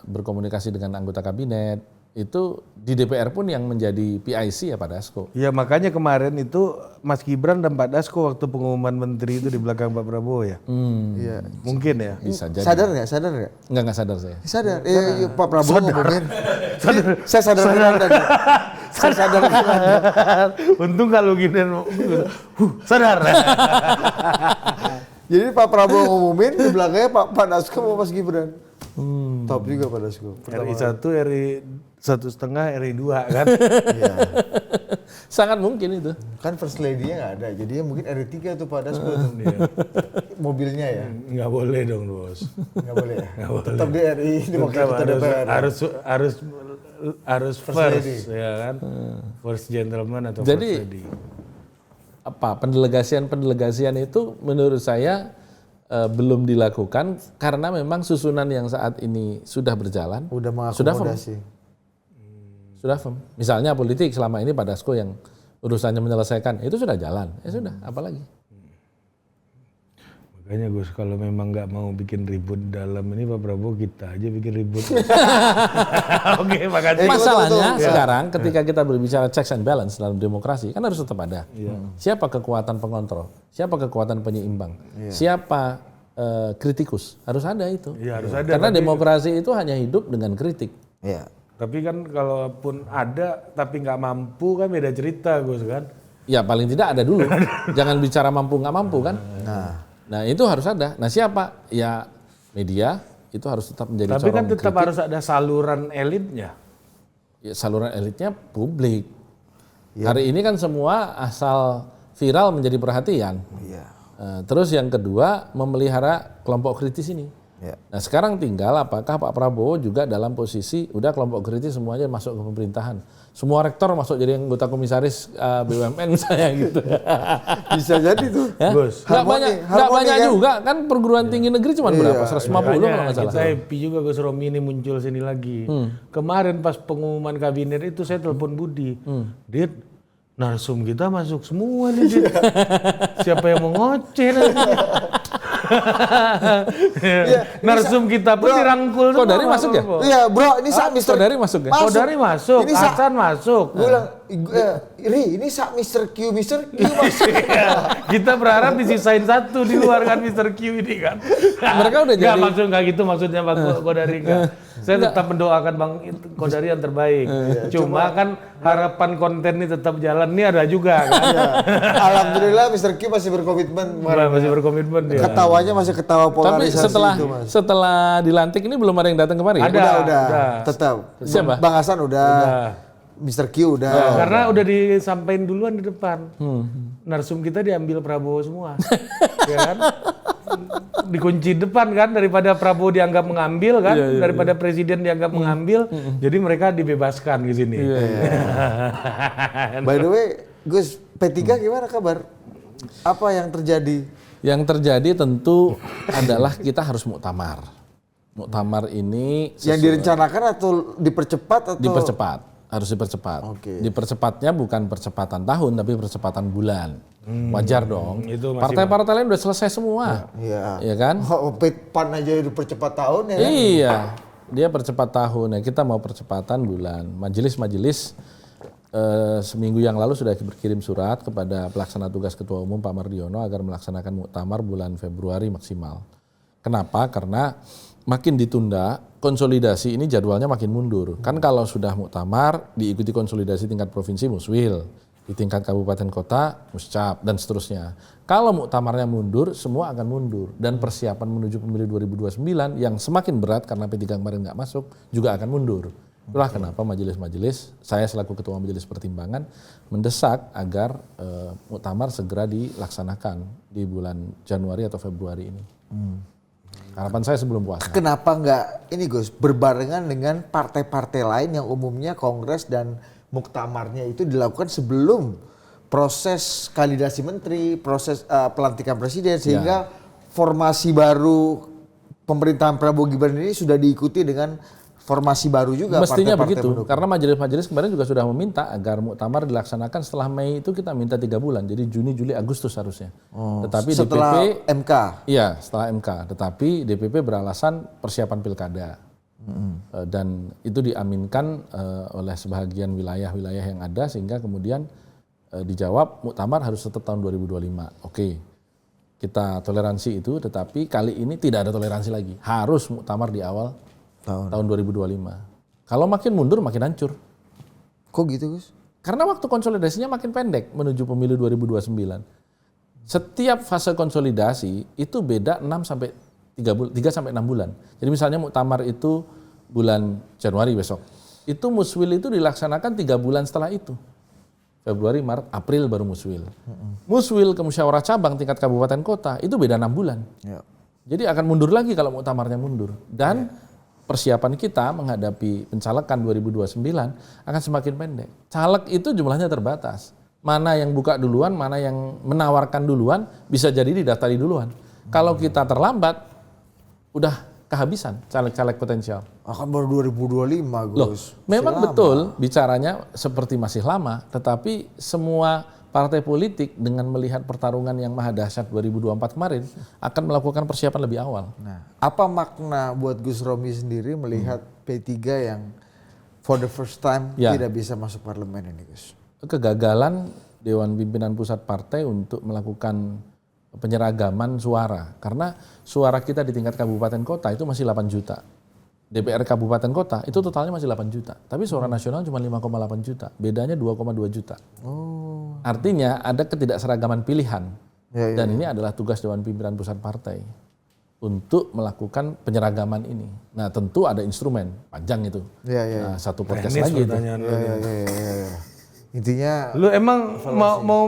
berkomunikasi dengan anggota kabinet. Itu di DPR pun yang menjadi PIC ya Pak Dasko. Ya makanya kemarin itu Mas Gibran dan Pak Dasko waktu pengumuman menteri itu di belakang Pak Prabowo ya. Iya. Mungkin ya. Bisa jadi. Sadar nggak? Sadar nggak? Enggak sadar saya. Sadar. Iya, Pak Prabowo ngomongin. Saya sadar Anda. Saya sadar Anda. Untung kalau gini sadar. Jadi Pak Prabowo ngumumin di belakangnya Pak Dasko sama Mas Gibran. Top juga Pak Dasko. RI 1, RI 1,5, RI 2 kan. Iya. Sangat mungkin itu. Kan first lady-nya nggak ada. Jadinya mungkin RI 3 tuh Pak Dasko tuh. Mobilnya ya. Nggak boleh dong Bos. Nggak boleh ya. Tetap di RI ini wakil ketua DPR. Harus first ya kan. First gentleman atau Jadi, first lady. Pendelegasian itu menurut saya belum dilakukan karena memang susunan yang saat ini sudah berjalan. Udah Sudah mengakomodasi. firm. Misalnya politik selama ini Pak Dasko yang urusannya menyelesaikan itu sudah jalan. Ya sudah, apalagi. Makanya Gus kalau memang nggak mau bikin ribut dalam ini Pak Prabowo kita aja bikin ribut. Oke, makasih. Masalahnya sekarang ketika kita berbicara checks and balance dalam demokrasi kan harus tetap ada. Siapa kekuatan pengontrol? Siapa kekuatan penyeimbang? Siapa kritikus? Harus ada itu. Iya, harus ada. Karena demokrasi itu hanya hidup dengan kritik. Iya. Tapi kan kalaupun ada tapi nggak mampu kan beda cerita Gus kan. Ya paling tidak ada dulu. Jangan bicara mampu nggak mampu kan. Nah itu harus ada. Nah siapa? Ya media itu harus tetap menjadi Tapi kan corong tetap kritik. harus ada saluran elitnya. Ya, saluran elitnya publik. Hari ini kan semua asal viral menjadi perhatian. Iya. Terus yang kedua memelihara kelompok kritis ini. Iya. Nah sekarang tinggal apakah Pak Prabowo juga dalam posisi udah kelompok kritis semuanya masuk ke pemerintahan. Semua rektor masuk jadi anggota komisaris BUMN misalnya gitu. Bisa jadi tuh. Ya? Gus. Nggak banyak kan? juga kan perguruan tinggi negeri cuma berapa? 150 kalau nggak salah. Kita happy juga Gus Romi ini muncul sini lagi. Kemarin pas pengumuman kabinet itu saya telepon Budi. Dit, narsum kita masuk semua nih Dit. Siapa yang mau ngoceh nanti? Narsum kita pun dirangkul Kok dari masuk ya? Iya bro, ini Sak Mister. Saudari masuk ya? Saudari masuk, Ini Sak. Hasan masuk. Gue bilang, Ri, ini Sak Mister Q masuk. Kita berharap disisain satu di luar kan Mr. Q ini kan. Mereka udah Nggak, jadi- maksud nggak gitu maksudnya Pak Kodari nggak. Saya tetap mendoakan Bang Kodari yang terbaik. Cuma kan harapan konten ini tetap jalan, ini ada juga kan. Alhamdulillah Mr. Q masih berkomitmen. Masih berkomitmen dia. Ketawanya masih ketawa Tapi polarisasi setelah itu, Mas. setelah dilantik ini belum ada yang datang kemari ya? Udah. Tetap. Siapa? Bang Hasan udah. Mr. Q udah. Karena udah disampaikan duluan di depan. Narsum kita diambil Prabowo semua. Ya kan? Dikunci depan kan, daripada Prabowo dianggap mengambil kan, daripada presiden dianggap mengambil, jadi mereka dibebaskan di sini. By the way, Gus, P3 gimana kabar? Apa yang terjadi? Yang terjadi tentu adalah kita harus muktamar. Muktamar ini Yang direncanakan atau dipercepat atau? dipercepat, harus dipercepat. Oke. Dipercepatnya bukan percepatan tahun tapi percepatan bulan. Wajar dong. itu masih Partai-partai lain udah selesai semua. Iya. Iya kan? Oh, PAN aja dipercepat tahun ya. Iya. Dia percepat tahun. Ya, kita mau percepatan bulan. Majelis-majelis seminggu yang lalu sudah berkirim surat kepada pelaksana tugas Ketua Umum Pak Mardiono agar melaksanakan muktamar bulan Februari maksimal. Kenapa? Karena makin ditunda, konsolidasi ini jadwalnya makin mundur. Kan kalau sudah muktamar, diikuti konsolidasi tingkat provinsi muswil, di tingkat kabupaten kota muscap, dan seterusnya. Kalau muktamarnya mundur, semua akan mundur. Dan persiapan menuju pemilu 2029 yang semakin berat karena P3 kemarin nggak masuk, juga akan mundur. Itulah kenapa majelis-majelis, saya selaku Ketua Majelis Pertimbangan, mendesak agar muktamar segera dilaksanakan di bulan Januari atau Februari ini. Harapan saya sebelum puasa. Kenapa nggak ini Gus berbarengan dengan partai-partai lain yang umumnya kongres dan muktamarnya itu dilakukan sebelum proses kandidasi menteri, proses pelantikan presiden, sehingga formasi baru pemerintahan Prabowo Gibran ini sudah diikuti dengan formasi baru juga. Mestinya partai-partai begitu, pendukung. karena majelis-majelis kemarin juga sudah meminta agar muktamar dilaksanakan setelah Mei itu kita minta 3 bulan, jadi Juni, Juli, Agustus harusnya. Tetapi Setelah DPP, MK. iya setelah MK, tetapi DPP beralasan persiapan pilkada. Dan itu diaminkan oleh sebagian wilayah-wilayah yang ada sehingga kemudian dijawab muktamar harus tetap tahun 2025. Oke, kita toleransi itu, tetapi kali ini tidak ada toleransi lagi. Harus muktamar di awal tahun 2025. Kalau makin mundur makin hancur. Kok gitu Gus? Karena waktu konsolidasinya makin pendek menuju pemilu 2029. Setiap fase konsolidasi itu beda 3 sampai 6 bulan. Jadi misalnya muktamar itu bulan Januari besok. Itu muswil itu dilaksanakan 3 bulan setelah itu. Februari, Maret, April baru muswil. Muswil ke musyawarah cabang tingkat kabupaten kota itu beda 6 bulan. Ya. Jadi akan mundur lagi kalau muktamarnya mundur. Dan persiapan kita menghadapi pencalekan 2029 akan semakin pendek. Caleg itu jumlahnya terbatas. Mana yang buka duluan, mana yang menawarkan duluan, bisa jadi didaftari duluan. Kalau kita terlambat, udah kehabisan caleg-caleg potensial. Akan baru 2025 Gus. Loh, memang Selama. betul bicaranya seperti masih lama, tetapi semua partai politik dengan melihat pertarungan yang maha dahsyat 2024 kemarin akan melakukan persiapan lebih awal. Nah, apa makna buat Gus Romi sendiri melihat P3 yang for the first time Ya. tidak bisa masuk parlemen ini Gus? Kegagalan Dewan Pimpinan Pusat Partai untuk melakukan penyeragaman suara. Karena suara kita di tingkat kabupaten kota itu masih 8 juta. DPR kabupaten kota itu totalnya masih 8 juta. Tapi suara nasional cuma 5,8 juta. Bedanya 2,2 juta. Oh. Artinya ada ketidakseragaman pilihan. Ya, ya, Dan ini adalah tugas Dewan Pimpinan Pusat Partai untuk melakukan penyeragaman ini. Nah tentu ada instrumen, panjang itu. Ya, ya. Nah, satu podcast Teknis lagi itu. pertanyaan lu. Ya. Intinya Lu emang mau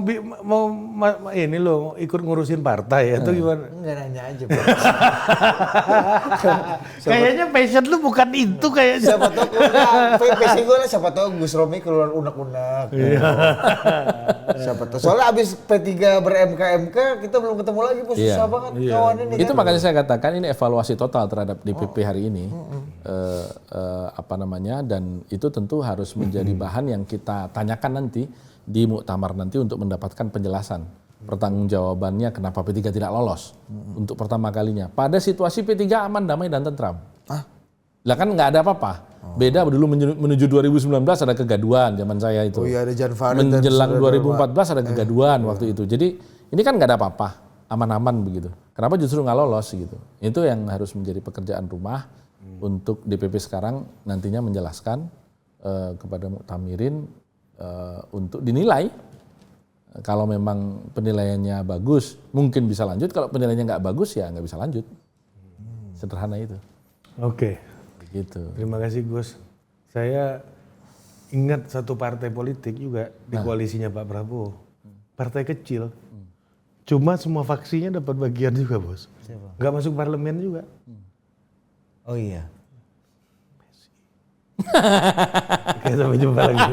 ini lo ikut ngurusin partai atau gimana? enggak nanya aja Pak. Kayaknya passion lu bukan itu kayaknya. Siapa tahu PC gue lah, siapa tahu Gus Romi keluar unek-unek. Siapa tahu. Soalnya abis P3 ber-MK kita belum ketemu lagi Bos. Iya. Susah banget kawan ini. Itu kan? makanya saya katakan ini evaluasi total terhadap DPP hari ini. Dan itu tentu harus menjadi bahan yang kita tanyakan nanti di muktamar nanti untuk mendapatkan penjelasan. Pertanggungjawabannya kenapa P3 tidak lolos untuk pertama kalinya. Pada situasi P3 aman, damai, dan tentram. Lah kan nggak ada apa-apa. Beda dulu menuju 2019 ada kegaduhan zaman saya itu. Oh iya ada Jan Farid dan Menjelang saudara-saudara. 2014 ada kegaduhan waktu itu. Jadi ini kan nggak ada apa-apa, aman-aman begitu. Kenapa justru nggak lolos gitu? Itu yang harus menjadi pekerjaan rumah untuk DPP sekarang nantinya menjelaskan kepada Muktamirin untuk dinilai. Kalau memang penilaiannya bagus, mungkin bisa lanjut. Kalau penilaiannya nggak bagus, ya nggak bisa lanjut. Sederhana itu. Oke. Begitu. Terima kasih Gus. Saya ingat satu partai politik juga di koalisinya Pak Prabowo. Partai kecil. Cuma semua faksinya dapat bagian juga, Bos. Siapa? Nggak masuk parlemen juga. Oh iya. Oke, sampai jumpa lagi.